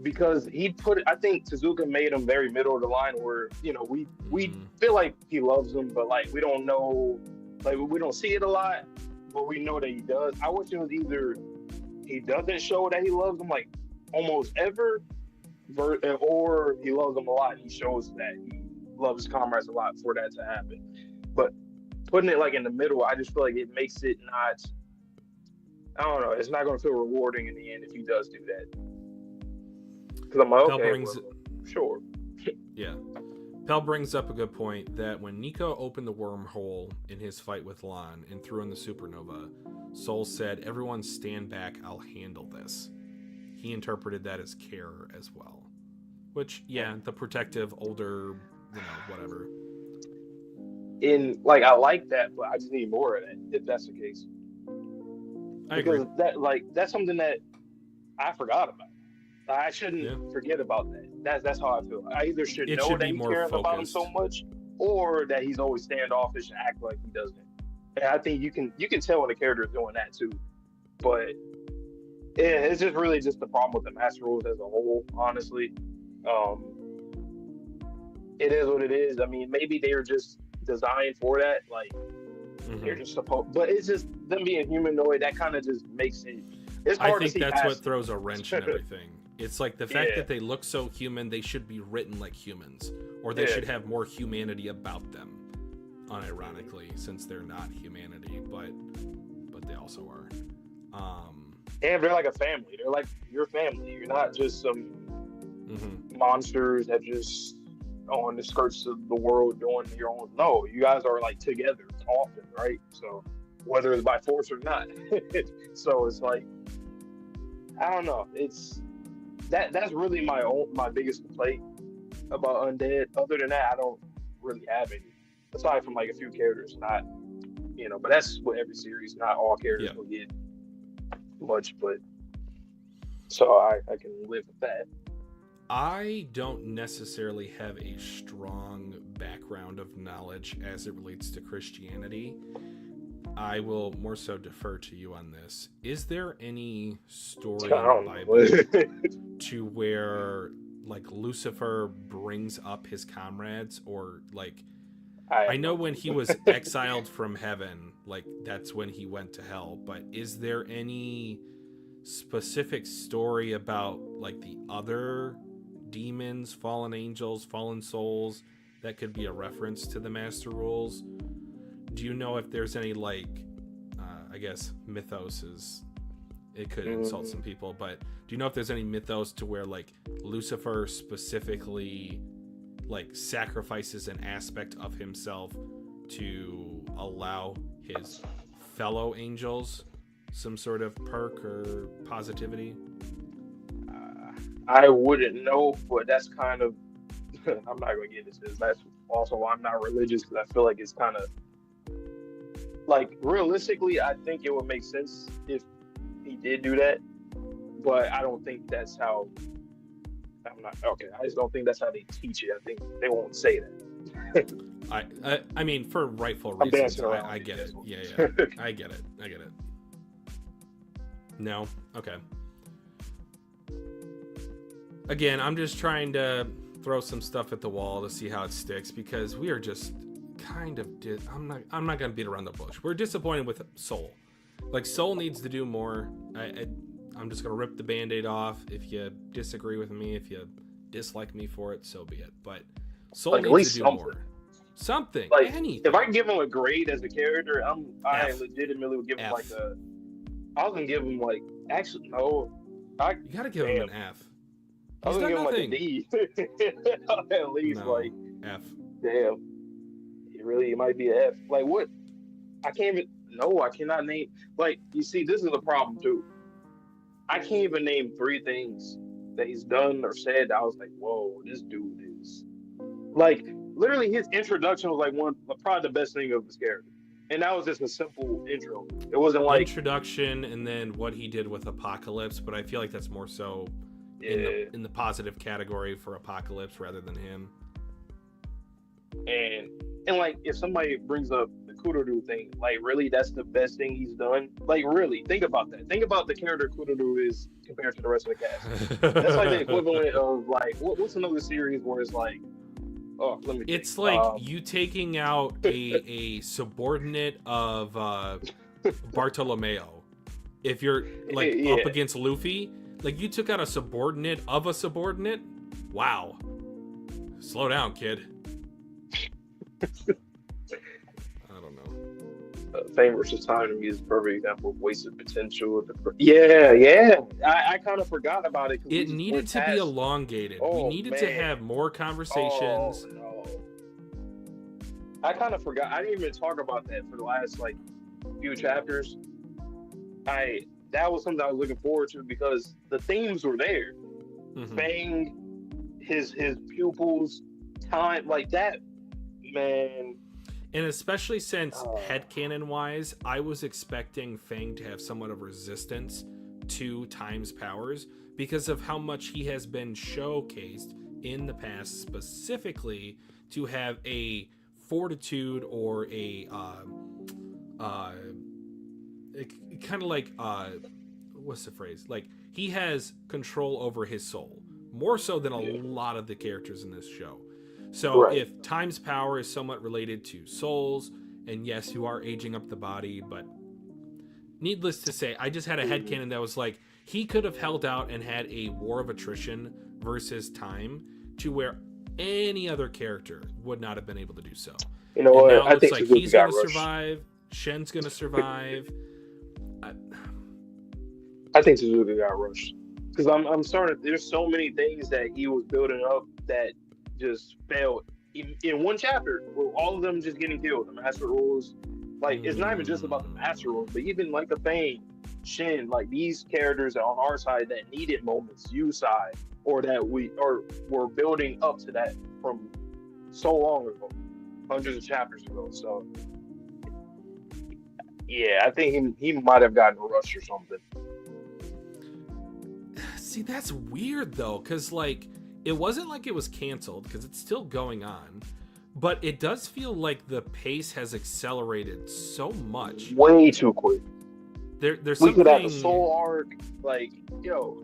because I think Tezuka made him very middle of the line where, we feel like he loves him, but like we don't know, like we don't see it a lot, but we know that he does. I wish it was either he doesn't show that he loves him like almost ever, or he loves him a lot. He shows that he loves his comrades a lot for that to happen. But putting it like in the middle, I just feel like it makes it not, I don't know, it's not going to feel rewarding in the end if he does do that. Because I'm like, okay, sure. Yeah. Pell brings up a good point that when Nico opened the wormhole in his fight with Lan and threw in the supernova, Soul said, "Everyone stand back, I'll handle this." He interpreted that as care as well. Which, yeah, the protective, older, whatever. I like that, but I just need more of that, if that's the case. I agree. That's something that I forgot about. I shouldn't forget about that. That's how I feel. I either should know that he cares about him so much, or that he's always standoffish and act like he doesn't. And I think you can tell when the character is doing that too. But it's just really just the problem with the Master Rules as a whole, honestly. It is what it is. I mean, maybe they're just designed for that. Like, they're just supposed... But it's just them being humanoid, that kind of just makes it... It's hard to see that's what throws a wrench in everything. It's like the fact that they look so human, they should be written like humans. Or they should have more humanity about them. Unironically, since they're not humanity, but they also are. And they're like a family. They're like your family. You're not just some monsters that just on the skirts of the world doing your own. No, you guys are like together often, right? So whether it's by force or not. So it's like, I don't know. It's that's really my biggest complaint about Undead. Other than that, I don't really have any. Aside from like a few characters, not, but that's what every series, not all characters will get much, but so I can live with that. I don't necessarily have a strong background of knowledge as it relates to Christianity. I will more so defer to you on this. Is there any story in the Bible to where like Lucifer brings up his comrades, or like I know when he was exiled from heaven, like that's when he went to hell, but is there any specific story about like the other demons, fallen angels, fallen souls that could be a reference to the Master Rules? Do you know if there's any like I guess mythos is, it could insult some people, but do you know if there's any mythos to where like Lucifer specifically like sacrifices an aspect of himself to allow his fellow angels some sort of perk or positivity? I wouldn't know, but that's kind of I'm not going to get into this. That's also why I'm not religious, because I feel like it's kind of like, realistically, I think it would make sense if he did do that, but I don't think that's how. I just don't think that's how they teach it. I think they won't say that. I mean, for rightful reasons, I get it. Yeah, I get it. No? Okay. Again, I'm just trying to throw some stuff at the wall to see how it sticks, because we are just kind of... I'm not going to beat around the bush. We're disappointed with Soul. Like, Soul needs to do more. I'm just going to rip the Band-Aid off. If you disagree with me, if you dislike me for it, so be it. But Soul like, needs to do more. Something. Like, anything. If I can give him a grade as a character, I legitimately would give him like a... I was going to give him like... Actually, no. You got to give him an F. I was going to give him like a D. At least, like... F. Damn. It might be an F. Like, what? I can't even... No, I cannot name... Like, you see, this is the problem, too. I can't even name 3 things that he's done or said that I was like, whoa, this dude is... Like, literally, his introduction was like probably the best thing of his character. And that was just a simple intro. It wasn't like... Introduction and then what he did with Apocalypse, but I feel like that's more so in the positive category for Apocalypse rather than him. And like, if somebody brings up the Kururu thing. Like, really, that's the best thing he's done. Like, really, think about that. Think about the character Kururu is compared to the rest of the cast. That's like the equivalent of like what's another series where it's like, oh, let me. It's like you taking out a subordinate of Bartolomeo. If you're like up against Luffy, like you took out a subordinate of a subordinate. Wow. Slow down, kid. I don't know. Fame versus Time to me is a perfect example of wasted potential. Yeah. I kind of forgot about it. It needed to be elongated. We needed to have more conversations. Oh, no. I kind of forgot. I didn't even talk about that for the last like few chapters. That was something I was looking forward to because the themes were there. Mm-hmm. Fang, his pupils, time, like that, man. And especially since headcanon wise, I was expecting Fang to have somewhat of resistance to Time's powers because of how much he has been showcased in the past, specifically to have a fortitude or a kind of like what's the phrase, like he has control over his soul more so than a lot of the characters in this show. So if Time's power is somewhat related to souls, and yes, you are aging up the body, but needless to say, I just had a headcanon that was like he could have held out and had a war of attrition versus Time to where any other character would not have been able to do so. You know what? I think like he's going to survive. Shen's going to survive. I think Suzuki got rushed because I'm starting. There's so many things that he was building up that just failed in one chapter. With all of them just getting killed. The Master Rules, like it's not even just about the Master Rules, but even like the Fang, Shin, like these characters on our side that needed moments, you side, or that were building up to that from so long ago, hundreds of chapters ago. So yeah, I think he might have gotten rushed or something. See, that's weird though, because like it wasn't like it was canceled because it's still going on, but it does feel like the pace has accelerated so much, way too quick. There's we something... could have a soul arc, like yo.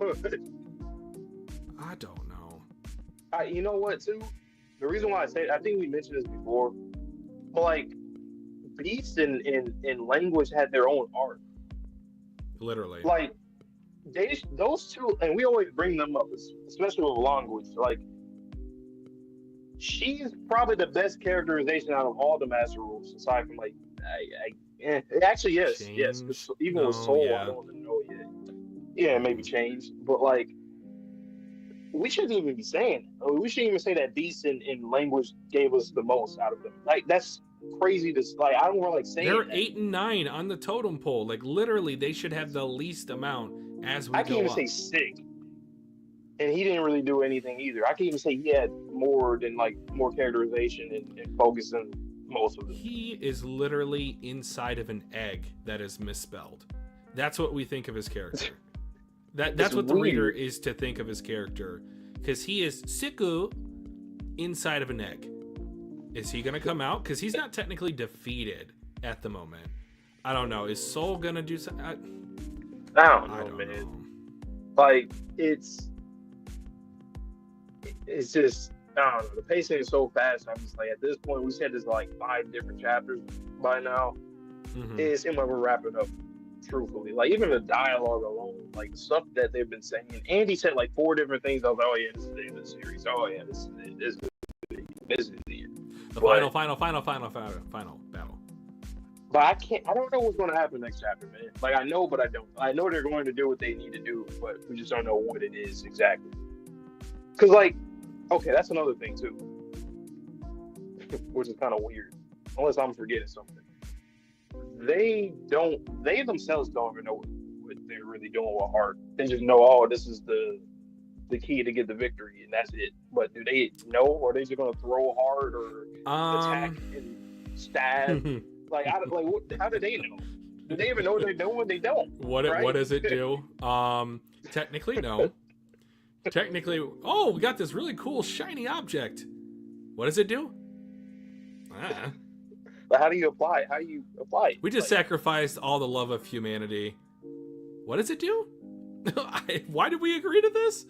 I don't know. You know what too? The reason why I think we mentioned this before, but like Beast and Language had their own arc. Literally. Like those two, and we always bring them up, especially with Language. Like she's probably the best characterization out of all the Master Rules, aside from like actually yes. Even with Soul, I don't even know yet. Yeah, maybe change, but like we shouldn't even be saying it. We shouldn't even say that Beast and Language gave us the most out of them. Like that's crazy to like. I don't want to like say they're 8 and 9 on the totem pole. Like literally, they should have the least amount as we. I can't even say 6, and he didn't really do anything either. I can't even say he had more than like more characterization and focus than most of them. He is literally inside of an egg that is misspelled. That's what we think of his character. That's what the reader is to think of his character, because he is Siku inside of an egg. Is he gonna come out? Because he's not technically defeated at the moment. I don't know. Is Soul gonna do something? I don't know, man. Like it's just I don't know. The pacing is so fast. I'm just like at this point we said there's like 5 different chapters by now. Mm-hmm. It seems like we're wrapping up. Truthfully, like even the dialogue alone, like the stuff that they've been saying. Andy said like 4 different things. I was like, oh yeah, this is the end of the series. Oh yeah, this is it. This is it. The final battle. But I don't know what's going to happen next chapter, man. Like I know, but I don't. I know they're going to do what they need to do, but we just don't know what it is exactly. Because like, okay, that's another thing too, which is kind of weird. Unless I'm forgetting something. They themselves don't even know what they're really doing with Heart. They just know, oh, this is the key to get the victory, and that's it. But do they know, or are they just gonna throw Heart or attack and stab? Like, how do they know? Do they even know what they're doing? They don't. What does it do? Technically, no. Technically, we got this really cool shiny object. What does it do? But how do you apply it? How do you apply it? We just sacrificed all the love of humanity. What does it do? Why did we agree to this?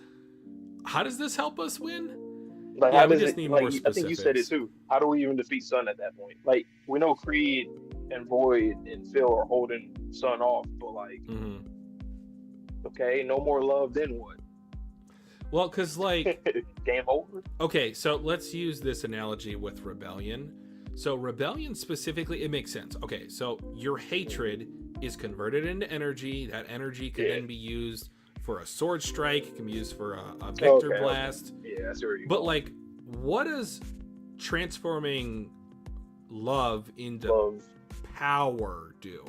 How does this help us win? Like, how does it, like, I think you said it too. How do we even defeat Sun at that point? Like, we know Creed and Void and Phil are holding Sun off, but like, okay, no more love, then what? Well, because like, game over. Okay, so let's use this analogy with Rebellion. So Rebellion specifically, it makes sense. Okay, so your hatred is converted into energy. That energy can then be used for a sword strike. It can be used for a Victor blast. Okay. Yeah, that's where you But like, what does transforming love into power do?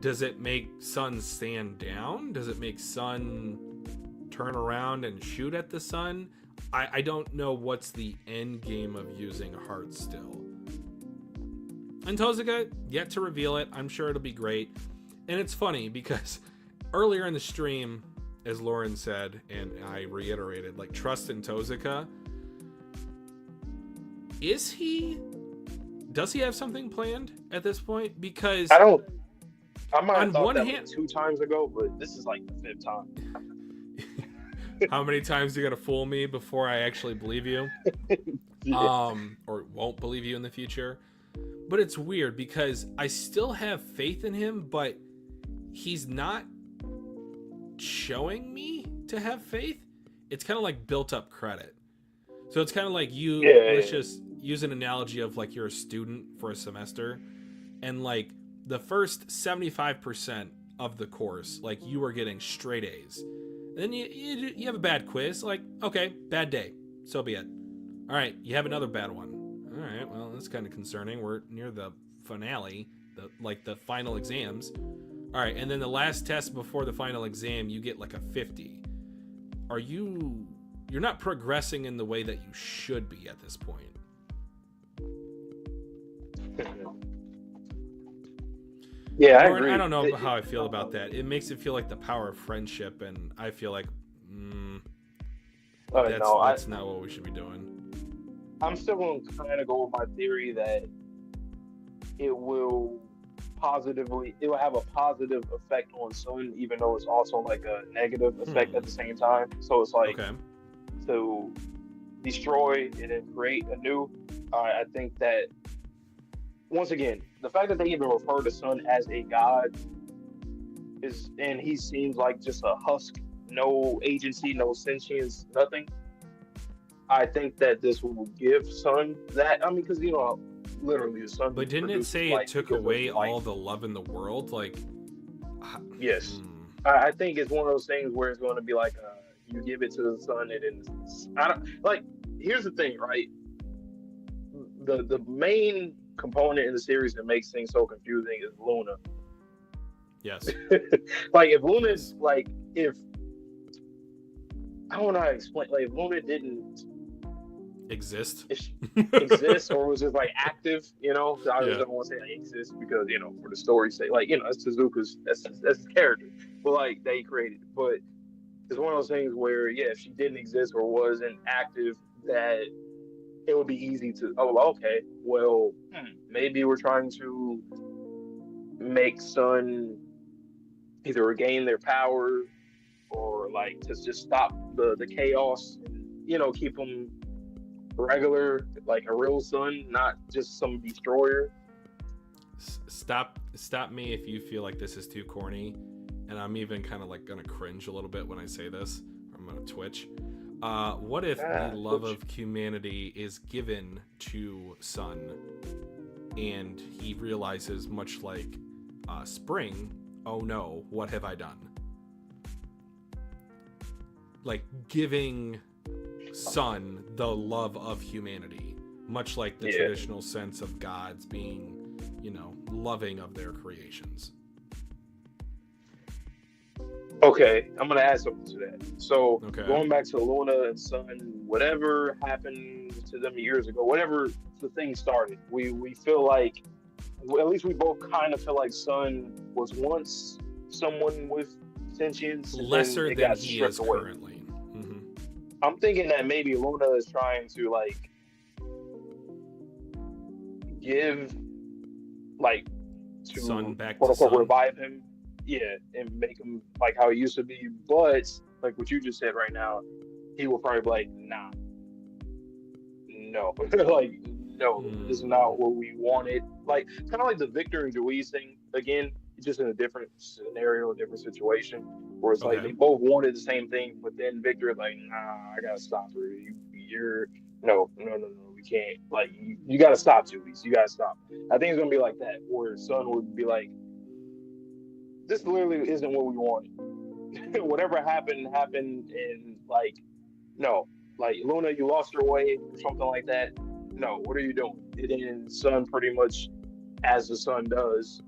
Does it make Sun stand down? Does it make Sun turn around and shoot at the Sun? I don't know what's the end game of using heart still. And Tozuka, yet to reveal it. I'm sure it'll be great. And it's funny because earlier in the stream, as Lauren said, and I reiterated, like, trust in Tozuka. Does he have something planned at this point? Because I might have thought that like 2 times ago, but this is like the 5th time. How many times you gotta fool me before I actually believe you? Or won't believe you in the future? But it's weird because I still have faith in him, but he's not showing me to have faith. It's kind of like built up credit. So it's kind of like let's just use an analogy of like you're a student for a semester, and like the first 75% of the course, like you are getting straight A's. Then you have a bad quiz, like, okay, bad day, so be it. All right, you have another bad one. All right, well, that's kind of concerning. We're near the finale, the final exams. All right, and then the last test before the final exam, you get like a 50. You're not progressing in the way that you should be at this point. Yeah, I agree. I don't know how I feel about that. It makes it feel like the power of friendship, and I feel like that's not what we should be doing. I'm still going to kind of go with my theory that it will have a positive effect on Sun, even though it's also like a negative effect at the same time. So it's like to destroy and then create anew. I think that once again, the fact that they even refer to Sun as a god and he seems like just a husk, no agency, no sentience, nothing. I think that this will give Sun that. I mean, because literally the Sun. But didn't it say it took away all the love in the world? Like, yes, I think it's one of those things where it's going to be like you give it to the Sun, and I don't like. Here's the thing, right? The main component in the series that makes things so confusing is Luna. Yes. Like if Luna's like if I don't know how to explain. Like if Luna didn't exist or was just like active, I don't want to say like exist because for the story's sake, like it's Tezuka's that's his character, but like they created. But it's one of those things where if she didn't exist or wasn't active, that it would be easy to maybe we're trying to make Sun either regain their power or like to just stop the chaos and keep them regular, like a real Sun, not just some destroyer. Stop me if you feel like this is too corny, and I'm even kind of like gonna cringe a little bit when I say this. I'm gonna twitch. What if the love of humanity is given to Sun and he realizes, much like Spring, oh no, what have I done? Like giving Sun the love of humanity, much like the traditional sense of gods being, loving of their creations. Okay, I'm gonna add something to that. So going back to Luna and Sun, whatever happened to them years ago, whatever the thing started, we feel like, at least we both kind of feel like Sun was once someone with sentience, lesser than he is currently. I'm thinking that maybe Luna is trying to like give, like, to Sun back quote to unquote sun. revive him, yeah, and make him like how he used to be. But like what you just said right now, he will probably be like, nah, no, like no, this is not what we wanted. Like kind of like the Victor and Joey thing again, just in a different scenario, a different situation, where it's like Okay. they both wanted the same thing, but then Victor is like, nah, I gotta stop her. You're no, we can't. Like you gotta stop, Joey. You gotta stop. I think it's gonna be like that, where Son would be like, this literally isn't what we wanted. Whatever happened, and like no, like Luna, you lost your way or something like that. No, what are you doing? And then Sun pretty much, as the Sun does,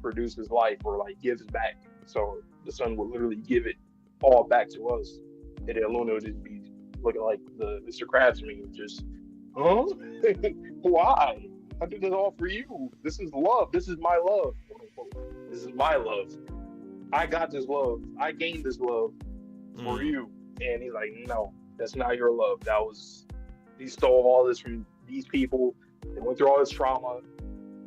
produces life or like gives back. So the Sun will literally give it all back to us, and then Luna would just be looking like the Mr. Krabs meme, just huh? Why? I did this all for you. This is love. This is my love. Quote unquote. This is my love. I got this love. I gained this love for you. And he's like, no, that's not your love. That was, he stole all this from these people. They went through all this trauma.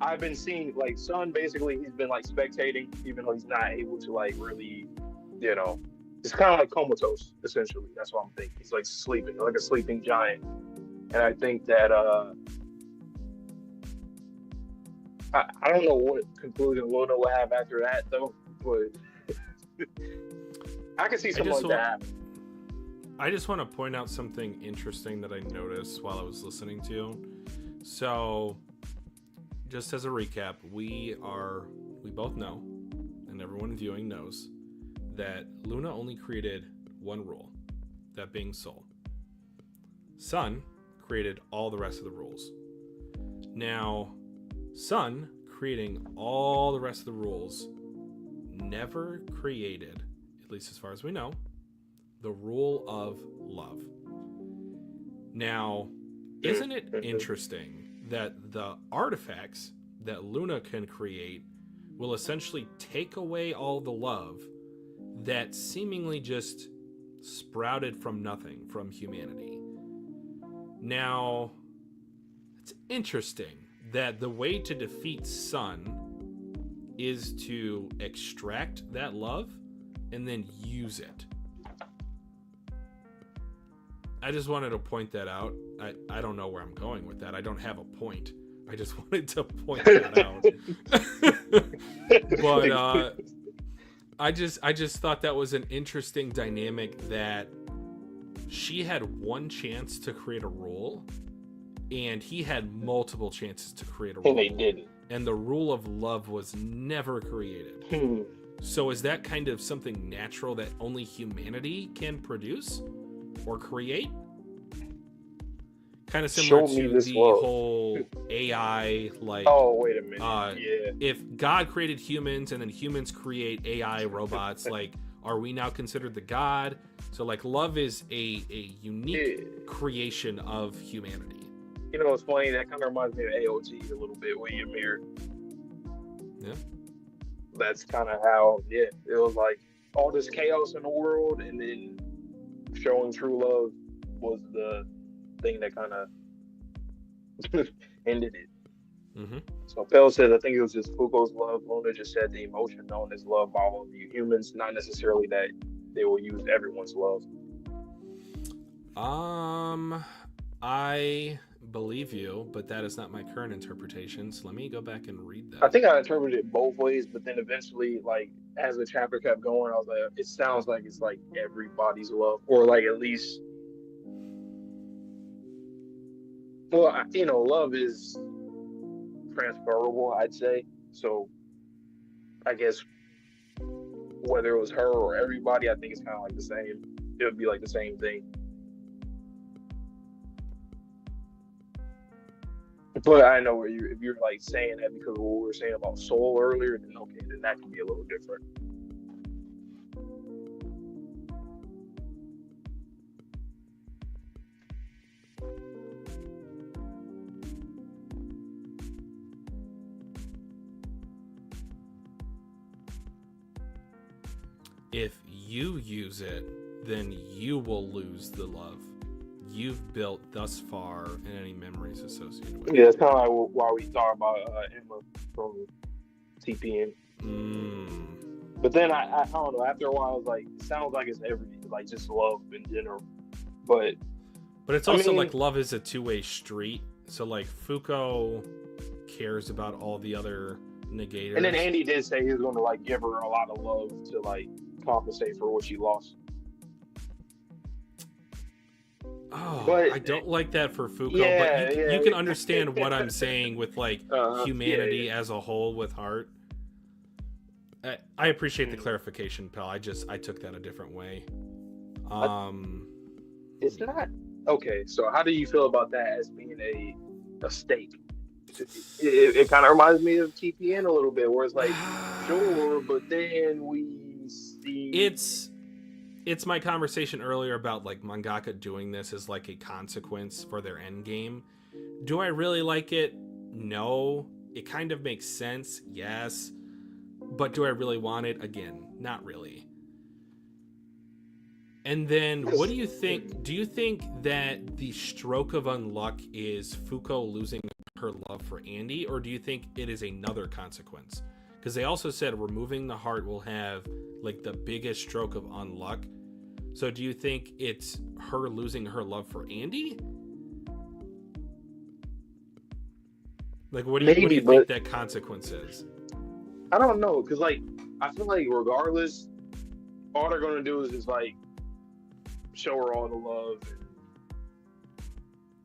I've been seeing, like, Son, basically, he's been, like, spectating, even though he's not able to, like, really, it's kind of like comatose, essentially. That's what I'm thinking. He's, like, sleeping, like a sleeping giant. And I think that, I don't know what conclusion Luna will have after that, though, but I can see something like that happen. I just want to point out something interesting that I noticed while I was listening to. So, just as a recap, we both know, and everyone viewing knows, that Luna only created one rule, that being soul. Sun created all the rest of the rules. Now, Sun creating all the rest of the rules never created, at least as far as we know, the rule of love. Now, isn't it interesting that the artifacts that Luna can create will essentially take away all the love that seemingly just sprouted from nothing, from humanity? Now, it's interesting that the way to defeat Sun is to extract that love and then use it. I just wanted to point that out. I don't know where I'm going with that. I don't have a point. I just wanted to point that out. But I just thought that was an interesting dynamic, that she had one chance to create a rule and he had multiple chances to create a rule. And they didn't. And the rule of love was never created. So is that kind of something natural that only humanity can produce or create? Kind of similar to the whole AI, like, oh, wait a minute. Yeah. If God created humans and then humans create AI robots, like, are we now considered the God? So, like, love is a unique creation of humanity. You know, it's funny, that kind of reminds me of AOT a little bit, William Mir. Yeah. That's kind of how, it was like all this chaos in the world, and then showing true love was the thing that kind of ended it. Mm-hmm. So Pell says, I think it was just Fuuko's love. Luna just said the emotion known as love by all of you humans, not necessarily that they will use everyone's love. I believe you, but that is not my current interpretation. So let me go back and read that. I think I interpreted it both ways, but then eventually, like, as the chapter kept going, I was like, it sounds like it's like everybody's love, or like at least, well, you know, love is transferable, I'd say. So I guess whether it was her or everybody, I think it's kind of like the same. It would be like the same thing. But I know if you're like saying that because of what we were saying about soul earlier, then okay, then that can be a little different. If you use it, then you will lose the love. you've built thus far and any memories associated with it. Yeah, that's kind of like why we thought about Emma from TPN. But then I don't know. After a while, I was like, it sounds like it's everything, like just love in general. But it's also like love is a two-way street. So like Fuuko cares about all the other negators. And then Andy did say he was going to like give her a lot of love to like compensate for what she lost. Oh, but I don't like that for Fuuko, but you can understand what I'm saying with like humanity as a whole with heart. I appreciate the clarification, pal. I took that a different way. It's not okay. So how do you feel about that as being a stake? It kind of reminds me of TPN a little bit, where it's like sure, but then we see it's my conversation earlier about like mangaka doing this as like a consequence for their end game. Do I really like it? No. It kind of makes sense, yes. But do I really want it? Again, not really. And then what do you think? Do you think that the stroke of unluck is Fuuko losing her love for Andy, or do you think it is another consequence? Because they also said removing the heart will have like the biggest stroke of unluck. So do you think it's her losing her love for Andy? Like what do you think that consequence is? I don't know, because like I feel like regardless, all they're gonna do is just like show her all the love.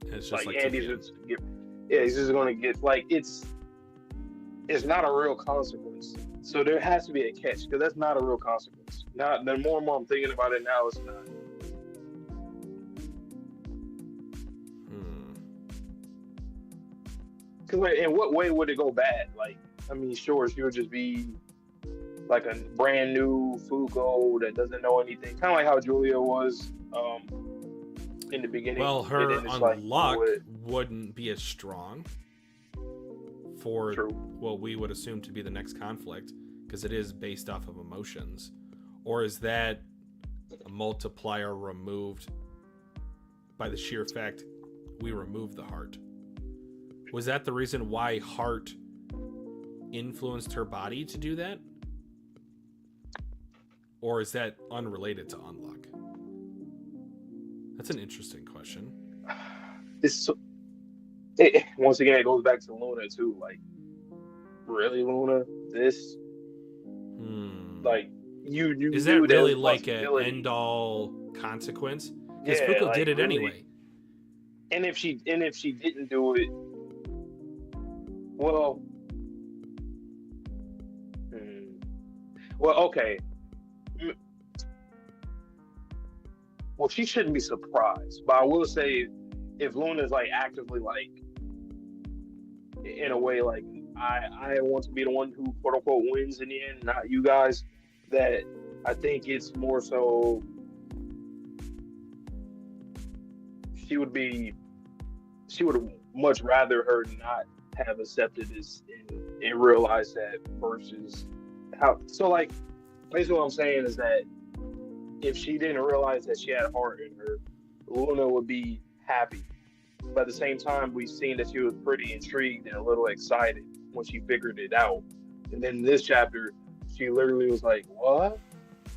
And it's just like Andy's just he's just gonna get like it's not a real consequence. So there has to be a catch, because that's not a real consequence. Now, the more and more I'm thinking about it now, it's not. Because like, in what way would it go bad? Like, I mean, sure, she would just be like a brand new Fuuko that doesn't know anything, kind of like how Julia was in the beginning. Well, her unluck wouldn't be as strong for what we would assume to be the next conflict, because it is based off of emotions. Or is that a multiplier removed by the sheer fact we removed the heart? Was that the reason why heart influenced her body to do that? Or is that unrelated to unluck? That's an interesting question. Once again, it goes back to Luna too. Like, really, Luna? This? Like, you is that really like an end-all consequence? Because Fuuko like, did it really? Anyway. And if she didn't do it, well, okay. Well, she shouldn't be surprised, but I will say, if Luna's like actively like, in a way like, I want to be the one who quote unquote wins in the end, not you guys, that I think it's more so she would much rather her not have accepted this and realize that versus how. So like, basically what I'm saying is that if she didn't realize that she had heart in her, Luna would be happy. But at the same time, we've seen that she was pretty intrigued and a little excited when she figured it out. And then in this chapter, she literally was like, what?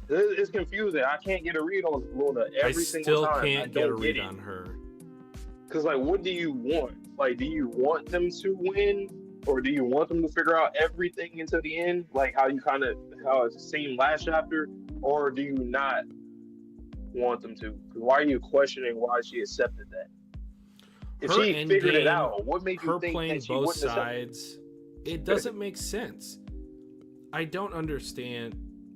It's confusing. I can't get a read on Luna every single time. I still can't get a read on her. Because, like, what do you want? Like, do you want them to win? Or do you want them to figure out everything until the end? Like how it seemed last chapter? Or do you not want them to? Because why are you questioning why she accepted that? If her she figured it out, what made you think playing that she both sides? It doesn't make sense. I don't understand.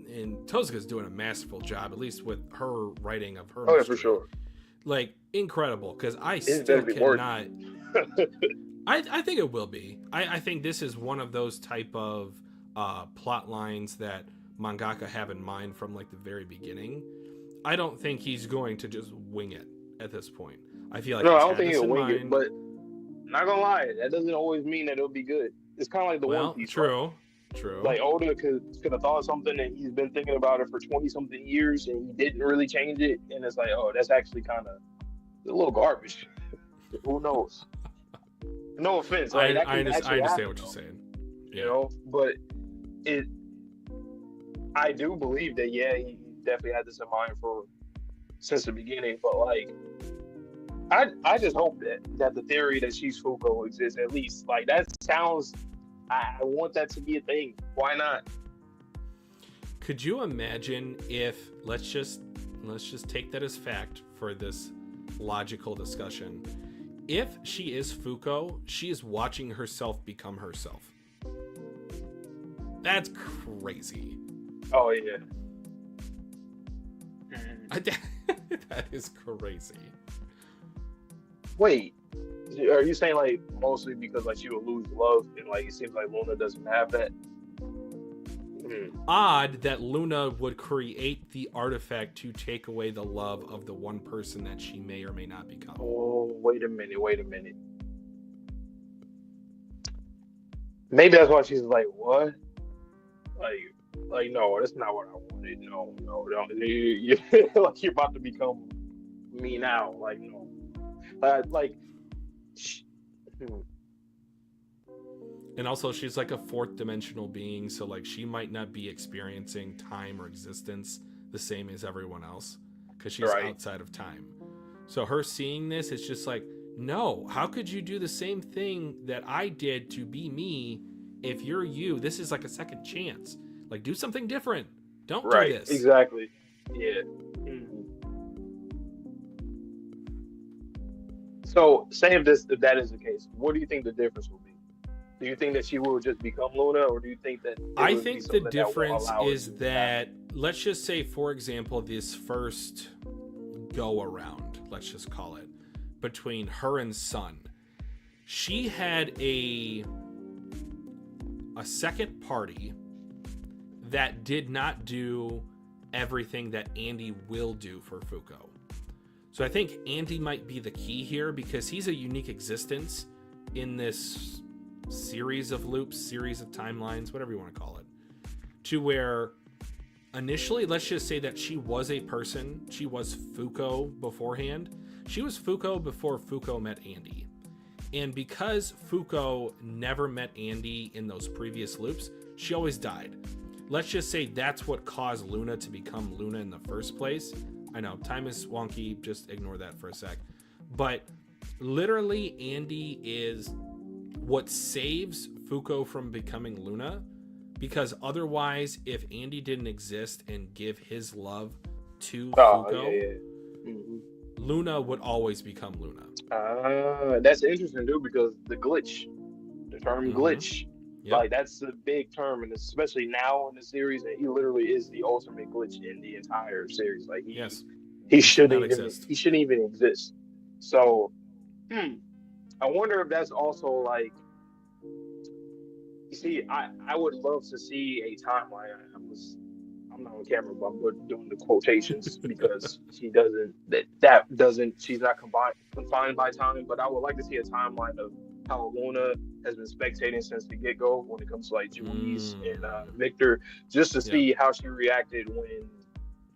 And Tozuka's doing a masterful job, at least with her writing of her. Oh, yeah, for sure. Like, incredible, because I still cannot. I think it will be. I think this is one of those type of plot lines that mangaka have in mind from like the very beginning. I don't think he's going to just wing it at this point. I feel like I don't think he'll wing it, but not gonna lie, that doesn't always mean that it'll be good. It's kind of like the One Piece. True. Like Oda could have thought something and he's been thinking about it for 20 something years and he didn't really change it, and it's like, oh, that's actually kind of a little garbage. Who knows? No offense. Like, I understand what you're saying. Yeah. You know, but I do believe that, yeah, he definitely had this in mind since the beginning. But like, I just hope that the theory that she's Fuuko exists at least. Like, that sounds. I want that to be a thing. Why not? Could you imagine if let's just take that as fact for this logical discussion? If she is Fuuko, she is watching herself become herself. That's crazy. Oh yeah. That is crazy. Wait, are you saying like mostly because like she would lose love and like it seems like Luna doesn't have that? Odd that Luna would create the artifact to take away the love of the one person that she may or may not become. Oh, wait a minute. Maybe that's why she's like, what? Like, no, that's not what I wanted. No, don't. Like, you're about to become me now. Like, no. And also, she's like a fourth dimensional being, so like she might not be experiencing time or existence the same as everyone else because she's outside of time. So her seeing this, it's just like, no, how could you do the same thing that I did to be me if you're you? This is like a second chance. Like, do something different. Don't do this. Exactly. Yeah. So, say if that is the case, what do you think the difference will be? Do you think that she will just become Luna, or do you think that... I think the difference is that, let's just say, for example, this first go-around, let's just call it, between her and Sun, she had a second party that did not do everything that Andy will do for Fuuko. So I think Andy might be the key here because he's a unique existence in this series of loops, series of timelines, whatever you want to call it, to where initially, let's just say that she was a person. She was Fuuko beforehand. She was Fuuko before Fuuko met Andy. And because Fuuko never met Andy in those previous loops, she always died. Let's just say that's what caused Luna to become Luna in the first place. I know, time is wonky, just ignore that for a sec. But literally, Andy is what saves Fuuko from becoming Luna, because otherwise, if Andy didn't exist and give his love to Fuuko, Luna would always become Luna. That's interesting, dude, because the term glitch, like that's a big term, and especially now in the series, and he literally is the ultimate glitch in the entire series. Like he shouldn't even exist. So, I wonder if that's also like, you see, I would love to see a timeline. I'm not on camera, but I'm doing the quotations because she's not confined by time. But I would like to see a timeline of how Luna has been spectating since the get-go when it comes to like Juice and Victor, just to see how she reacted when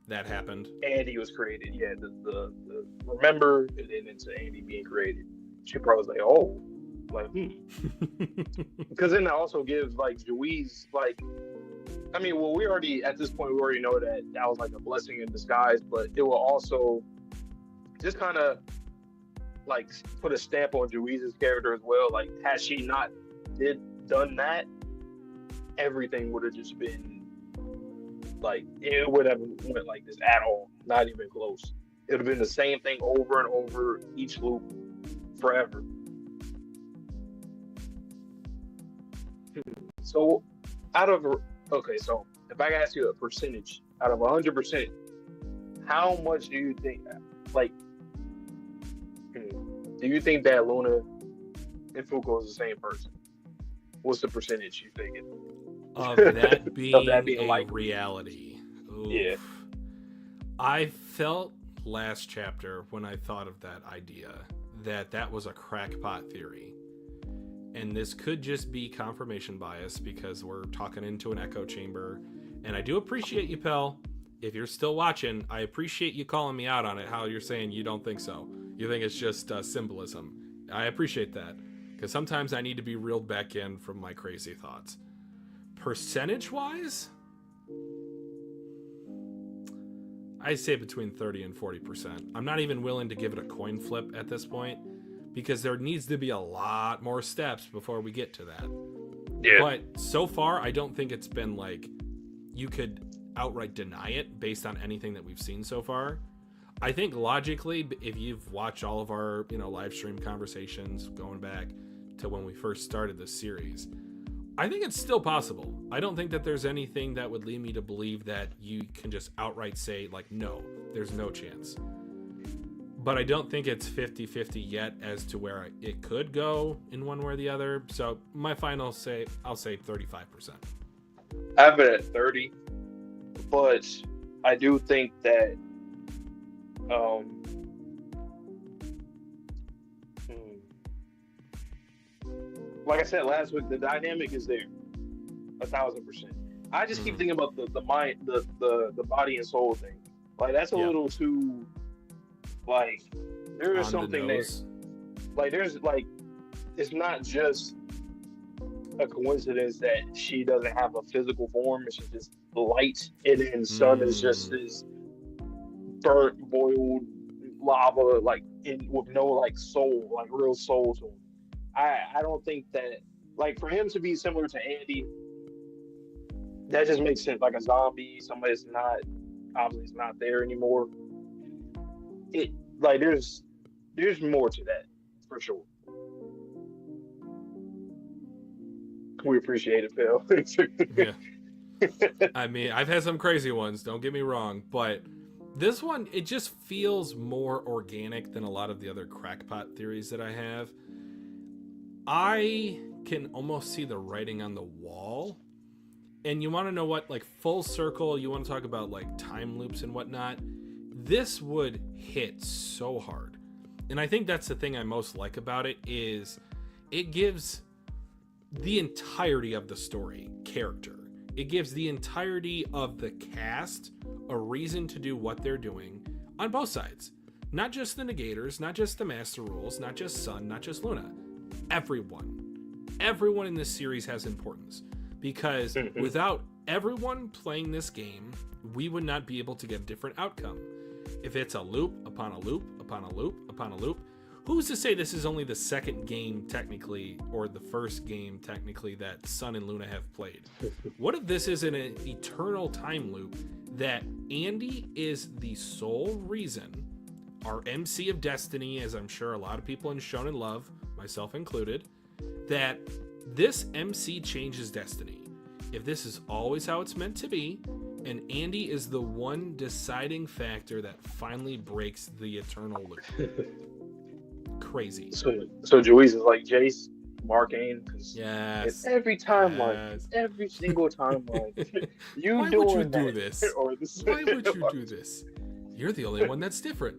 that happened. Andy was created. Yeah, the remember, and then into Andy being created. She probably was like, oh, like, because then that also gives like Juice, like, I mean, well, we already at this point we already know that was like a blessing in disguise, but it will also just kind of like put a stamp on Juice's character as well. Like, had she not done that, everything would have just been like, it would have went like this at all, not even close. It would have been the same thing over and over each loop forever. So so if I ask you a percentage out of 100%, how much do you think, like, do you think that Luna and Fuuko is the same person? What's the percentage you thinking? Of that being, a like reality. Oof. Yeah. I felt last chapter when I thought of that idea that was a crackpot theory. And this could just be confirmation bias because we're talking into an echo chamber. And I do appreciate you, Pell. If you're still watching, I appreciate you calling me out on it, how you're saying you don't think so. You think it's just symbolism. I appreciate that, because sometimes I need to be reeled back in from my crazy thoughts. Percentage-wise, I say between 30 and 40%. I'm not even willing to give it a coin flip at this point, because there needs to be a lot more steps before we get to that. Yeah. But so far, I don't think it's been like you could outright deny it based on anything that we've seen so far. I think logically, if you've watched all of our, live stream conversations going back to when we first started this series, I think it's still possible. I don't think that there's anything that would lead me to believe that you can just outright say, like, no, there's no chance. But I don't think it's 50-50 yet as to where it could go in one way or the other. So my final I'll say 35%. I have it at 30, but I do think that like I said last week, the dynamic is there 1,000%. I just keep thinking about the mind, the body and soul thing. Like, that's a little too, like, there is something there. Like, there's, like, it's not just a coincidence that she doesn't have a physical form. It's just light, and then sun is just this burnt, boiled lava, like, with no, like, soul, like, real soul to him. I don't think that, like, for him to be similar to Andy, that just makes sense. Like a zombie, somebody that's not, obviously is not there anymore. It, like, there's more to that, for sure. We appreciate it, Phil. Yeah. I mean, I've had some crazy ones, don't get me wrong, but this one, it just feels more organic than a lot of the other crackpot theories that I have. I can almost see the writing on the wall. And you want to know what, like, full circle, you want to talk about, like, time loops and whatnot, this would hit so hard. And I think that's the thing I most like about it, is it gives the entirety of the story character. It gives the entirety of the cast a reason to do what they're doing on both sides. Not just the Negators, not just the Master Rules, not just Sun, not just Luna. Everyone in this series has importance, because without everyone playing this game, we would not be able to get a different outcome. If it's a loop upon a loop upon a loop upon a loop, who's to say this is only the second game technically, or the first game technically, that Sun and Luna have played? What if this is an eternal time loop that Andy is the sole reason, our MC of Destiny, as I'm sure a lot of people in Shonen love, myself included, that this MC changes destiny? If this is always how it's meant to be, and Andy is the one deciding factor that finally breaks the eternal loop. Crazy. So Joeyce is like Jace, Marcane, because yes, every timeline, every single timeline. Why would you do this? Why would you do this? You're the only one that's different.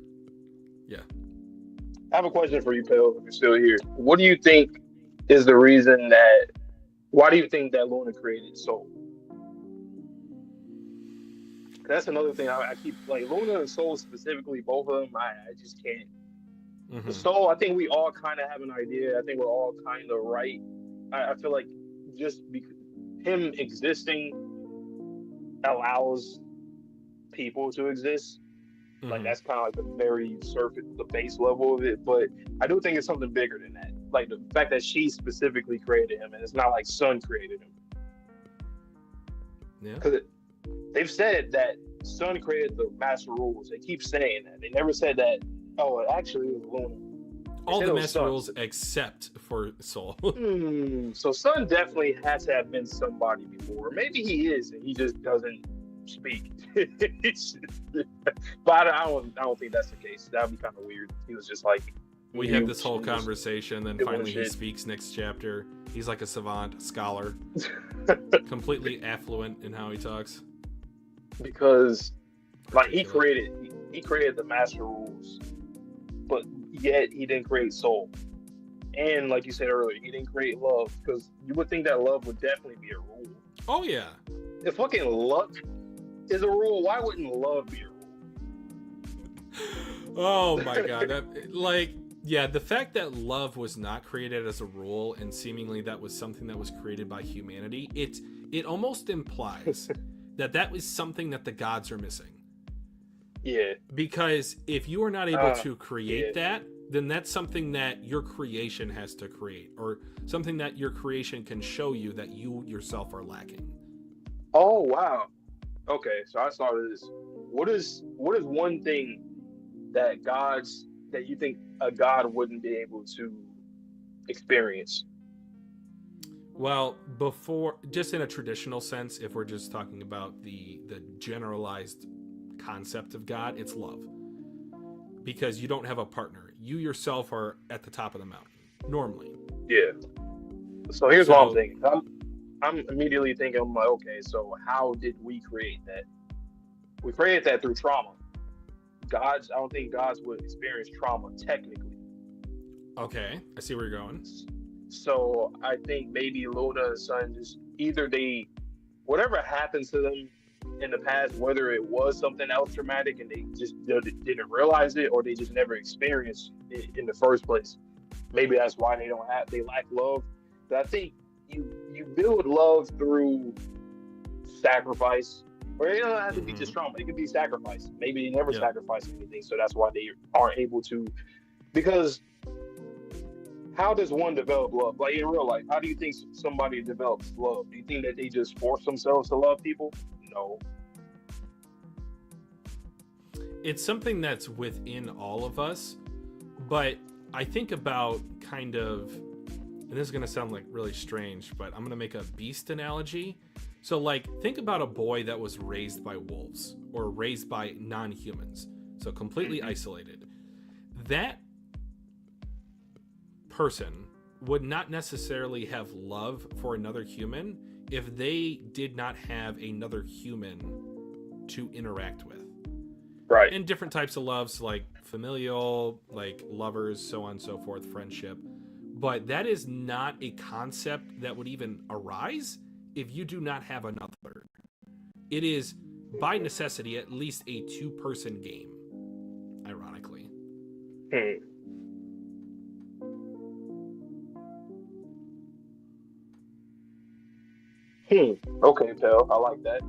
Yeah. I have a question for you, Phil, if you're still here. What do you think is the reason that, why do you think that Luna created Soul? That's another thing I keep, like, Luna and Soul specifically, both of them, I just can't. The Soul, I think we all kind of have an idea. I think we're all kind of right. I feel like just because him existing allows people to exist. Like, that's kind of like the very surface, the base level of it. But I do think it's something bigger than that. Like, the fact that she specifically created him, and it's not like Sun created him. Yeah. Because they've said that Sun created the Master Rules. They keep saying that. They never said that, oh, it actually was Luna. All the Master Rules except for Soul. So Sun definitely has to have been somebody before. Maybe he is, and he just doesn't speak. But I don't think that's the case. That would be kind of weird. He was just like, we have this whole conversation, then finally he speaks next chapter. He's like a savant, scholar, completely affluent in how he talks. Because, like, he created the Master Rules, but yet he didn't create Soul. And like you said earlier, he didn't create love, because you would think that love would definitely be a rule. Oh yeah. If fucking luck is a rule, why wouldn't love be a rule? Oh my god, the fact that love was not created as a rule and seemingly that was something that was created by humanity, it almost implies that was something that the gods are missing. Yeah. Because if you are not able to create that, then that's something that your creation has to create, or something that your creation can show you that you yourself are lacking. Oh wow. Okay, so I started this. What is one thing that you think a god wouldn't be able to experience? Well, before, just in a traditional sense, if we're just talking about the generalized concept of God, it's love. Because you don't have a partner. You yourself are at the top of the mountain, normally. Yeah. So here's what I'm thinking. I'm immediately thinking, I'm like, okay, so how did we create that? We created that through trauma. I don't think gods would experience trauma technically. Okay, I see where you're going. So I think maybe Luna and Sun just whatever happens to them in the past, whether it was something else traumatic and they just didn't realize it, or they just never experienced it in the first place. Maybe that's why they lack love. But I think you build love through sacrifice, or it doesn't have to be just trauma. It could be sacrifice. Maybe they never sacrificed anything, so that's why they aren't able to. Because how does one develop love? Like in real life, how do you think somebody develops love? Do you think that they just force themselves to love people? No. It's something that's within all of us, but I think about kind of, and this is going to sound like really strange, but I'm going to make a beast analogy. So like, think about a boy that was raised by wolves or raised by non-humans, so completely isolated. That person would not necessarily have love for another human if they did not have another human to interact with. Right. And different types of loves, like familial, like lovers, so on and so forth, friendship. But that is not a concept that would even arise if you do not have another. It is, by necessity, at least a two-person game, ironically. Okay, pal. I like that.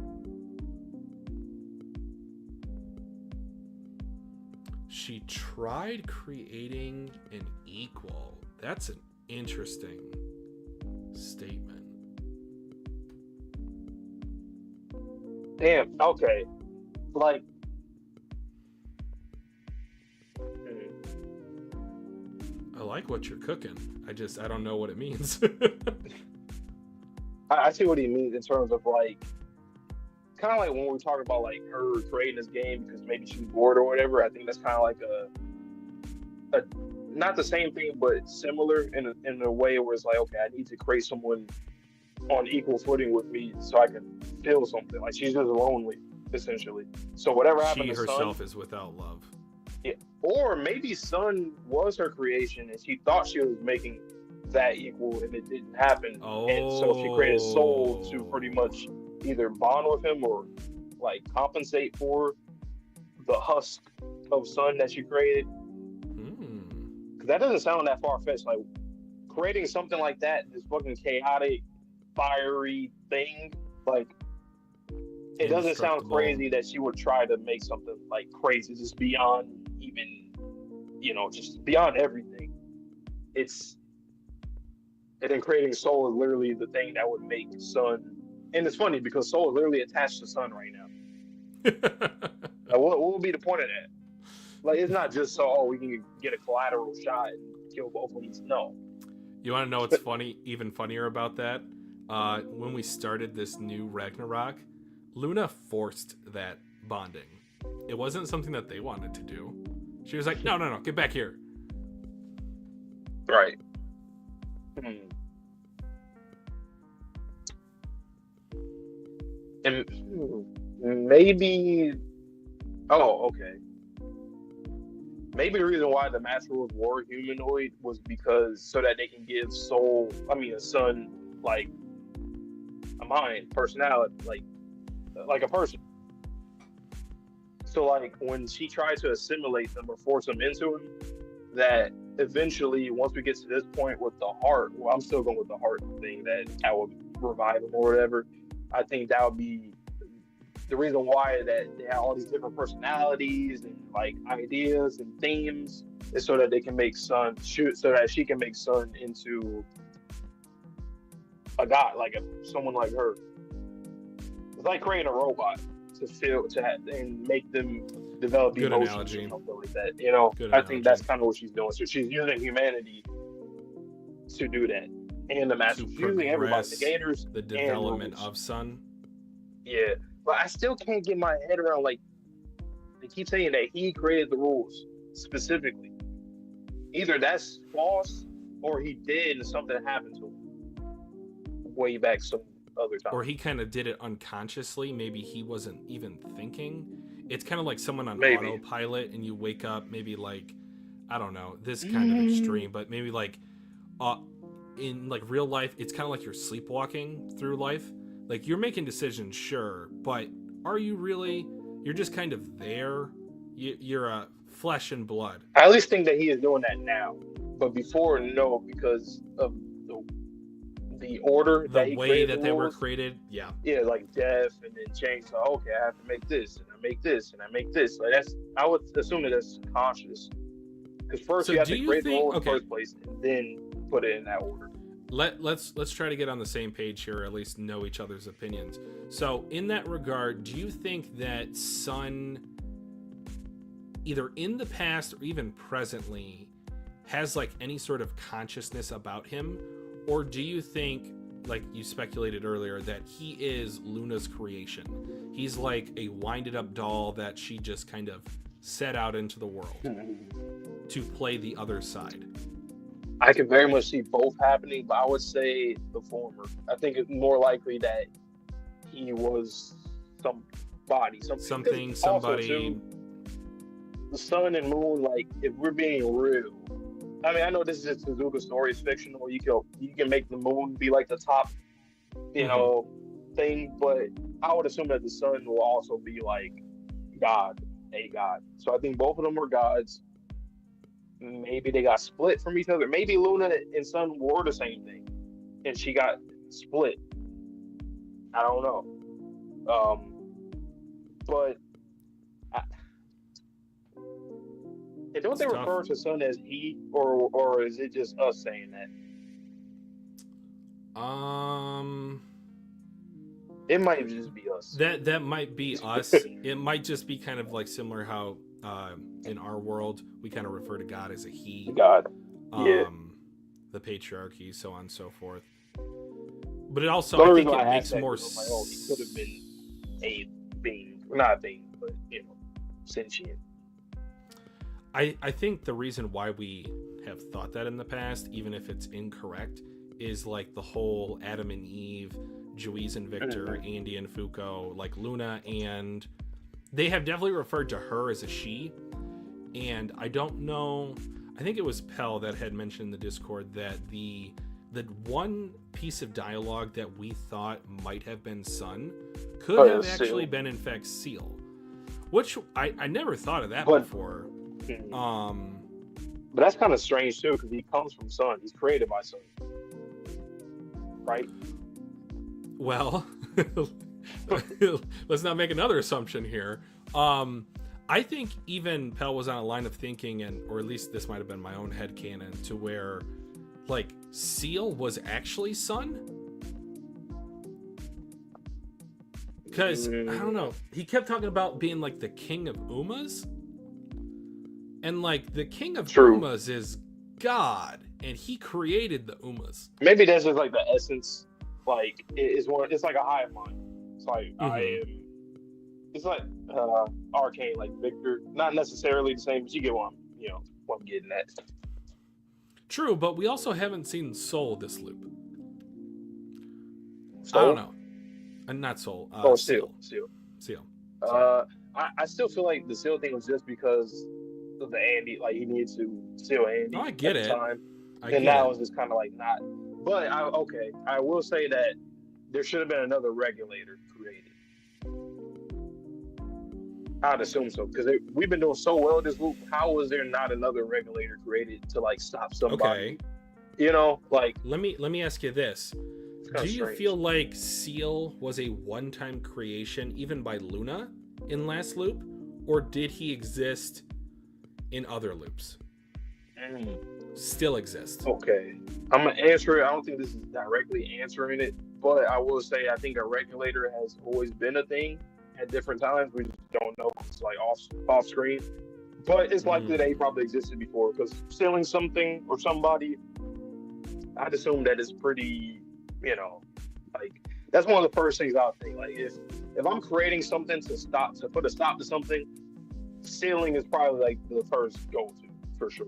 She tried creating an equal. That's an interesting statement. Damn. Okay. Like. I like what you're cooking. I don't know what it means. I see what he means in terms of like, kind of like when we talk about like her creating this game because maybe she's bored or whatever. I think that's kind of like a not the same thing, but similar in a way where it's like, okay, I need to create someone on equal footing with me so I can feel something. Like she's just lonely, essentially. So whatever happened to herself Sun, is without love. Yeah, or maybe Sun was her creation and she thought she was making that equal and it didn't happen. And so she created Soul to pretty much either bond with him or like compensate for the husk of Sun that she created. Because that doesn't sound that far-fetched. Like creating something like that, this fucking chaotic, fiery thing, like it doesn't sound crazy that she would try to make something like crazy, just beyond even, just beyond everything. And then creating Soul is literally the thing that would make Sun. And it's funny because Soul is literally attached to Sun right now. What would be the point of that? Like, it's not just so, we can get a collateral shot and kill both of these. No. You want to know what's funny? Even funnier about that? When we started this new Ragnarok, Luna forced that bonding. It wasn't something that they wanted to do. She was like, no, get back here. Right. And maybe, okay. Maybe the reason why the Masterworld were humanoid was because so that they can give a Sun, like a mind, personality, like a person. So like when she tried to assimilate them or force them into him, that eventually once we get to this point with the heart, well, I'm still going with the heart thing that I would revive him or whatever. I think that would be the reason why that they have all these different personalities and like ideas and themes is so that they can make Sun so that she can make Sun into a god, like someone like her. It's like creating a robot to feel to have, and make them develop Good emotions analogy. or something like that. You know, Good I analogy. think that's kind of what she's doing. So she's using humanity to do that, and the Masters, using everybody, the Gators, the development of Sun. Yeah, but I still can't get my head around, like, they keep saying that he created the rules specifically. Either that's false or he did and something happened to him way back some other time. Or he kind of did it unconsciously. Maybe he wasn't even thinking. It's kind of like someone on Maybe. autopilot and you wake up maybe like, I don't know, this is kind of extreme, but maybe like in like real life, it's kind of like you're sleepwalking through life. Like you're making decisions, sure, but are you really? You're just kind of there. You're a flesh and blood. I at least think that he is doing that now, but before, no, because of the order, the way that they were created. Yeah, like death, and then change. So okay, I have to make this, and I make this, and I make this. Like I would assume that that's conscious, because first you have to create the role in the first place, and then put it in that order. Let's try to get on the same page here, or at least know each other's opinions. So in that regard, do you think that Sun, either in the past or even presently, has like any sort of consciousness about him? Or do you think, like you speculated earlier, that he is Luna's creation? He's like a winded up doll that she just kind of set out into the world to play the other side. I can very much see both happening, but I would say the former. I think it's more likely that he was somebody. Somebody. Also, too, the sun and moon, like, if we're being real, I mean, I know this is just Suzuka story, it's fictional. You can make the moon be like the top, you know, thing, but I would assume that the sun will also be like God, a god. So I think both of them were gods. Maybe they got split from each other. Maybe Luna and Sun were the same thing, and she got split. I don't know. But don't they refer to Sun as he, or is it just us saying that? It might just be us. That might be us. It might just be kind of like similar how in our world we kind of refer to God as a he. God. Yeah. The patriarchy, so on and so forth. But it also, I think it makes more sense. He could have been a being, not a being, but sentient. I think the reason why we have thought that in the past, even if it's incorrect, is like the whole Adam and Eve, Juiz and Victor, Andy and Fuuko, like Luna, and they have definitely referred to her as a she. And I don't know, I think it was Pell that had mentioned in the Discord that the one piece of dialogue that we thought might have been Sun could have actually been in fact Seal, which I never thought of that before. But that's kind of strange too, because he comes from Sun. He's created by Sun, right? Well, let's not make another assumption here. I think even Pell was on a line of thinking, or at least this might have been my own headcanon, to where like Seal was actually Sun. Because, I don't know, he kept talking about being like the king of Umas. And like the king of Umas is God, and he created the Umas. Maybe that's just like the essence. Like it's like a hive mind. It's like I am. It's like Arcane, like Victor. Not necessarily the same, but you get what I'm getting at. True, but we also haven't seen Soul this loop. Soul? I don't know. Not Soul. Seal. I still feel like the Seal thing was just because of the Andy. Like he needs to seal Andy. I get it. And now it's just kind of like not. But I will say that there should have been another regulator created. I'd assume so because we've been doing so well this loop. How is there not another regulator created to like stop somebody? Okay. You know, like let me ask you this: do you feel like Seal was a one-time creation, even by Luna in last loop, or did he exist in other loops? Still exists. Okay, I'm gonna answer it. I don't think this is directly answering it, but I will say I think a regulator has always been a thing at different times. We just don't know. It's like off screen, but it's likely that he probably existed before because stealing something or somebody, I'd assume that it's pretty, you know, like that's one of the first things I would think. Like if I'm creating something to put a stop to something, stealing is probably like the first go-to for sure.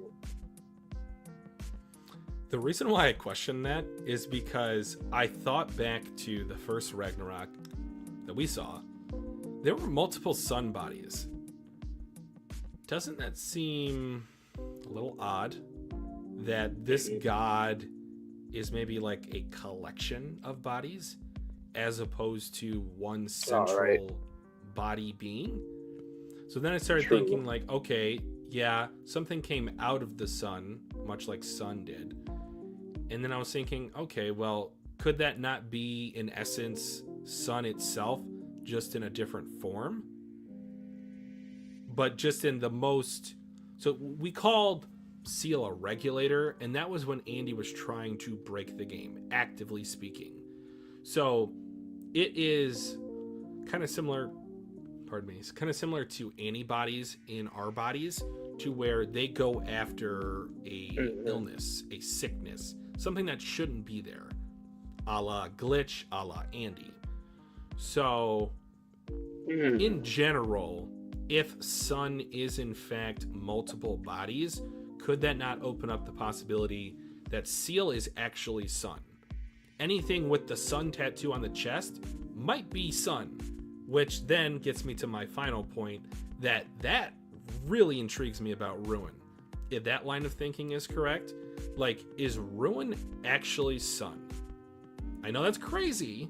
The reason why I question that is because I thought back to the first Ragnarok that we saw. There were multiple sun bodies. Doesn't that seem a little odd that this god is maybe like a collection of bodies as opposed to one central body being? So then I started thinking like, okay, yeah, something came out of the sun, much like Sun did. And then I was thinking, okay, well, could that not be, in essence, Sun itself, just in a different form? But just in the most... So we called Seal a regulator, and that was when Andy was trying to break the game, actively speaking. So it is kind of similar... Pardon me. It's kind of similar to antibodies in our bodies, to where they go after a illness, a sickness, something that shouldn't be there, a la Glitch, a la Andy. So, in general, if Sun is in fact multiple bodies, could that not open up the possibility that Seal is actually Sun? Anything with the Sun tattoo on the chest might be Sun, which then gets me to my final point, that really intrigues me about Ruin. If that line of thinking is correct, like, is Ruin actually Sun? I know that's crazy,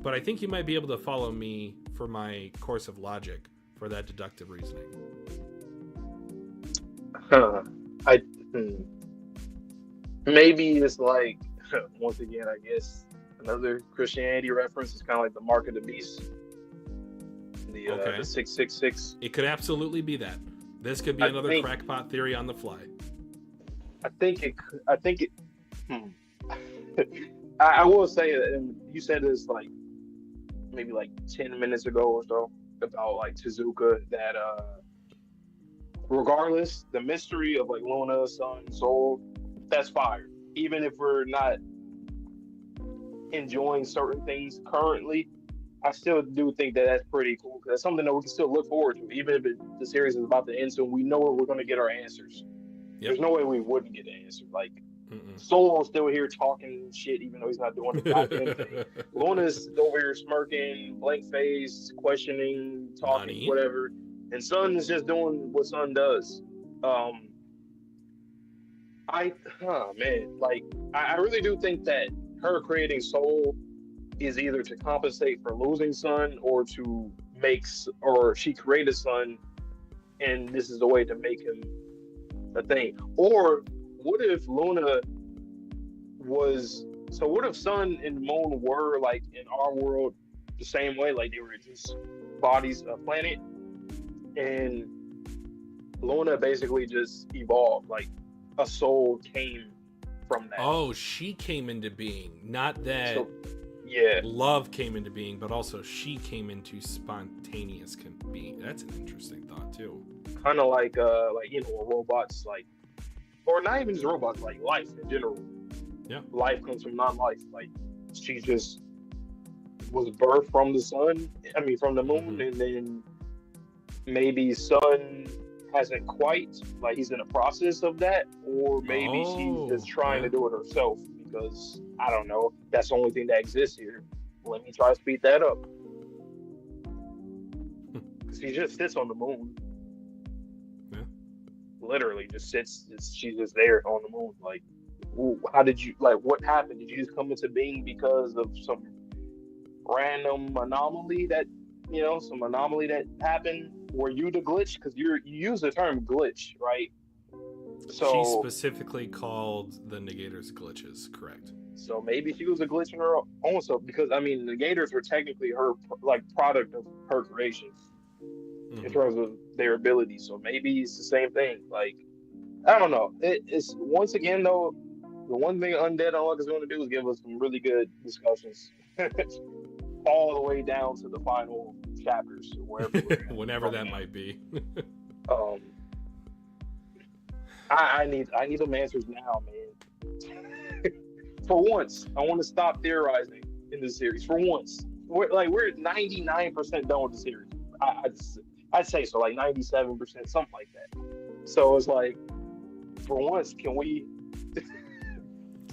but I think you might be able to follow me for my course of logic for that deductive reasoning. Maybe it's like, once again, I guess, another Christianity reference. It's kind of like the mark of the beast. The 666. It could absolutely be that. This could be another crackpot theory on the fly. I think it. I will say, and you said this like maybe like 10 minutes ago or so about like Tezuka, that regardless, the mystery of like Luna, Sun, Soul, that's fire. Even if we're not enjoying certain things currently, I still do think that that's pretty cool because that's something that we can still look forward to, even if the series is about to end soon. We know where we're going to get our answers. Yep. There's no way we wouldn't get an answer. Like, Solo's still here talking shit, even though he's not doing the goddamn thing. Luna's over here smirking, blank face, questioning, talking, whatever. And Sun is just doing what Sun does. I really do think that her creating Soul is either to compensate for losing Sun or to or she created Sun and this is the way to make him a thing. Or what if Luna what if Sun and Moon were like in our world the same way, like they were just bodies of a planet, and Luna basically just evolved, like a soul came from that. Oh, she came into being, not that love came into being, but also she came into spontaneous being. That's an interesting thought too. Kind of like robots, like, or not even just robots, like life in general. Yeah, life comes from non-life. Like, she just was birthed from the sun. I mean, from the moon, and then maybe Sun hasn't quite, like, he's in the process of that, or maybe she's just trying to do it herself because I don't know. That's the only thing that exists here. Let me try to speed that up. Because he just sits on the moon. Yeah. Literally just sits. She's just there on the moon. Like, how did you, like, what happened? Did you just come into being because of some random anomaly that happened? were you the glitch? Because you use the term glitch, right? So she specifically called the negators glitches, correct? So maybe she was a glitch in her own self, because I mean, negators were technically her like product of her creation in terms of their abilities. So maybe it's the same thing. Like I don't know. It's once again though, the one thing Undead Unluck is going to do is give us some really good discussions, all the way down to the final chapters, wherever whenever that might be. um, I need some answers now, man. For once, I want to stop theorizing in this series. For once, we're 99% done with the series. I'd say so, like 97%, something like that. So it's like, for once, can we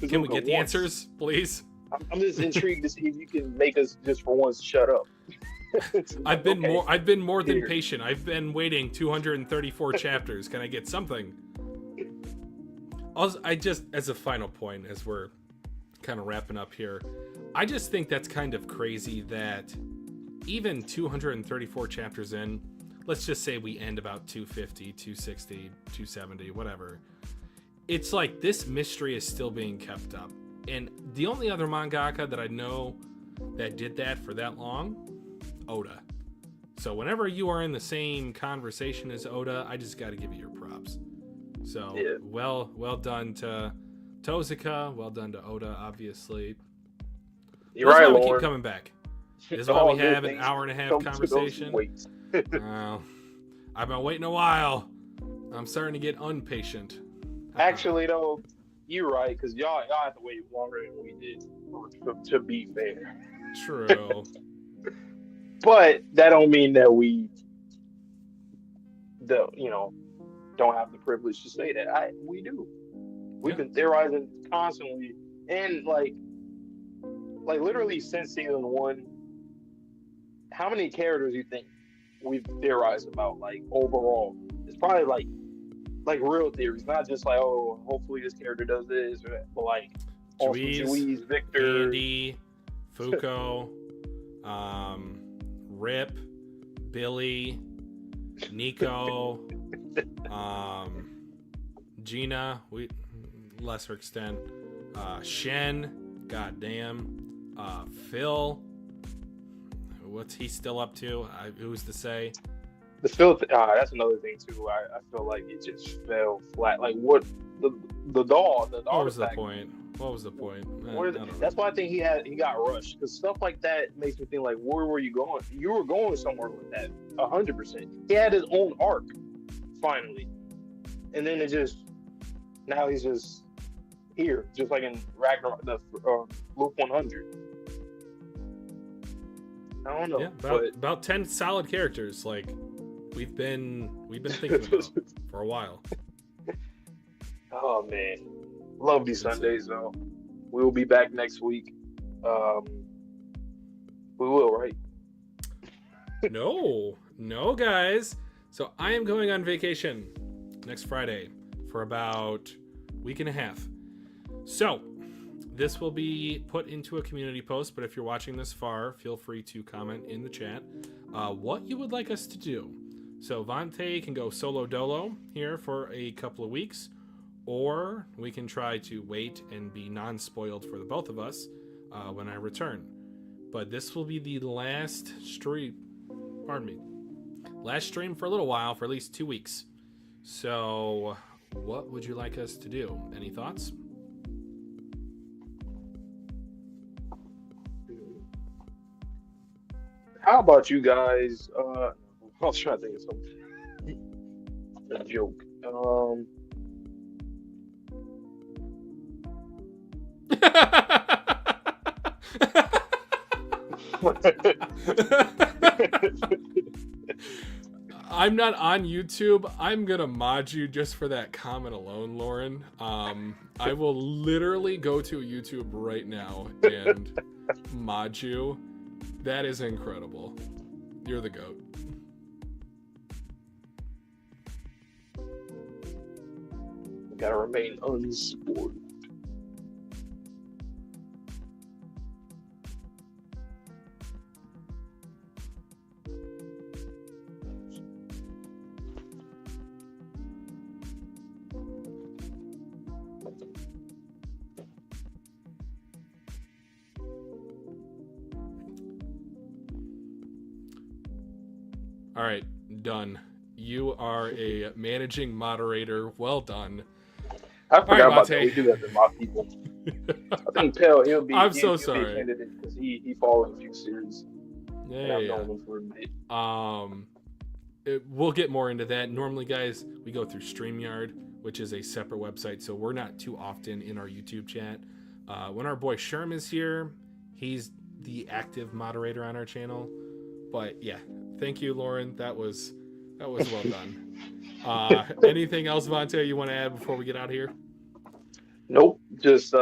get the answers, please? I'm just intrigued to see if you can make us just for once shut up. I've been more than patient. I've been waiting 234 chapters. Can I get something? Also, I just, as a final point, as we're kind of wrapping up here, I just think that's kind of crazy that even 234 chapters in, let's just say we end about 250, 260, 270, whatever. It's like this mystery is still being kept up. And the only other mangaka that I know that did that for that long, Oda. So whenever you are in the same conversation as Oda, I just got to give you your props. So yeah. well done to Tozuka, well done to Oda, obviously. You're right, Lauren. We keep coming back. This is why we have an hour and a half conversation. I've been waiting a while. I'm starting to get impatient. Actually, though, you're right, because y'all have to wait longer than we did, to be fair. True. But that don't mean that we don't have the privilege to say that. We do. We've been theorizing constantly, and like literally since season 1. How many characters do you think we've theorized about? Like overall, it's probably like real theories, not just like, oh, hopefully this character does this, or that, but like Juiz, Victor, Andy, Fuuko, Rip, Billy, Nico, Gina, lesser extent, Shen, goddamn, Phil, what's he still up to? Who's to say? The Phil, that's another thing too. I feel like it just fell flat. Like what the doll, the what was the point? What was the point? That's why I think he got rushed, because stuff like that makes me think like, where were you going? You were going somewhere with that, 100%. He had his own arc finally, and then now he's just here, just like in Ragnarok, the Loop 100. I don't know. Yeah, about 10 solid characters. Like we've been thinking about for a while. Oh man, love these Sundays though. We will be back next week. We will, right? No, guys. So I am going on vacation next Friday for about a week and a half. So this will be put into a community post, but if you're watching this far, feel free to comment in the chat what you would like us to do. So Vante can go solo dolo here for a couple of weeks, or we can try to wait and be non-spoiled for the both of us when I return. But this will be the last stream, last stream for a little while, for at least 2 weeks. So what would you like us to do? Any thoughts? How about you guys? I was trying to think of something. A joke. I'm not on YouTube. I'm gonna mod you just for that comment alone, Lauren. I will literally go to YouTube right now and mod you. That is incredible. You're the GOAT. Gotta remain unspoiled. All right, done. You are a managing moderator. Well done. I forgot right, about that. We do have to mock people. I think Pell, he'll be. I'm so he'll sorry. Be a candidate because he followed a few series. Yeah, and I've known him for a bit. We'll get more into that. Normally, guys, we go through StreamYard, which is a separate website, so we're not too often in our YouTube chat. When our boy Sherm is here, he's the active moderator on our channel. But yeah, thank you, Lauren. That was well done. Anything else, Vontae, you want to add before we get out of here? Nope. Just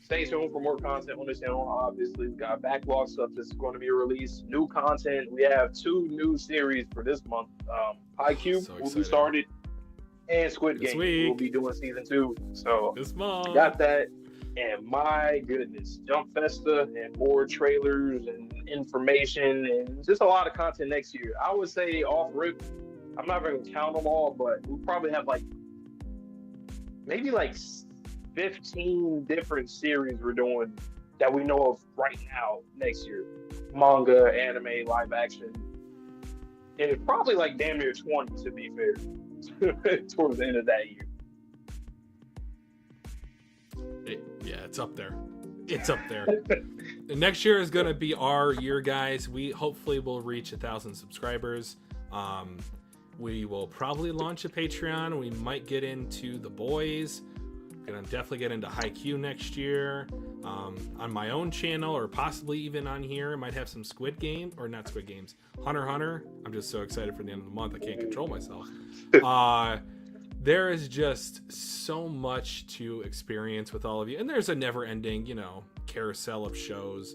stay tuned for more content on this channel. Obviously, we got backlog stuff that's going to be released. New content. We have 2 new series for this month. Haikyuu will be started, and Squid Game will be doing season 2. So this month, got that. And my goodness, Jump Festa and more trailers and information and just a lot of content next year. I would say off rip, I'm not going to count them all, but we'll probably have maybe 15 different series we're doing that we know of right now next year. Manga, anime, live action. And it's probably damn near 20 to be fair towards the end of that year. Yeah, it's up there. It's up there. The next year is going to be our year, guys. We hopefully will reach 1,000 subscribers. We will probably launch a Patreon. We might get into The Boys. We're going to definitely get into Haikyuu next year. On my own channel, or possibly even on here, I might have some Squid Game, or not Squid Games, Hunter x Hunter. I'm just so excited for the end of the month. I can't control myself. There is just so much to experience with all of you. And there's a never-ending, carousel of shows.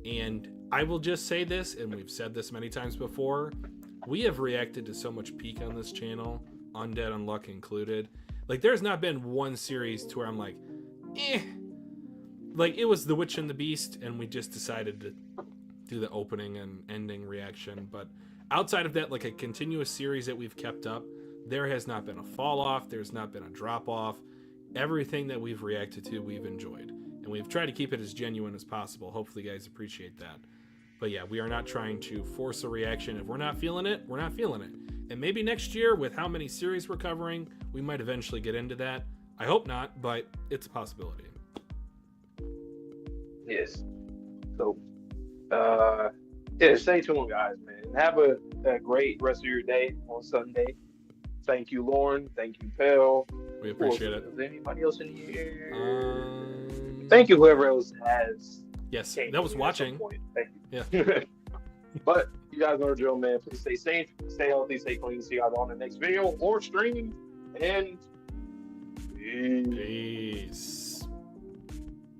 And I will just say this, and we've said this many times before, we have reacted to so much peak on this channel, Undead Unluck included. There's not been one series to where I'm like, eh. It was The Witch and the Beast, and we just decided to do the opening and ending reaction. But outside of that, a continuous series that we've kept up, there has not been a fall off. There's not been a drop off. Everything that we've reacted to, we've enjoyed. And we've tried to keep it as genuine as possible. Hopefully you guys appreciate that. But yeah, we are not trying to force a reaction. If we're not feeling it, we're not feeling it. And maybe next year, with how many series we're covering, we might eventually get into that. I hope not, but it's a possibility. Yes. So, stay tuned, guys, man. Have a great rest of your day on Sunday. Thank you, Lauren. Thank you, Pell. We appreciate it. Is there anybody else in here? Thank you, whoever else has. Yes, that was watching. Thank you. Yeah. But you guys know the drill, man. Please stay safe, stay healthy, stay clean. See you guys on the next video or stream. And peace.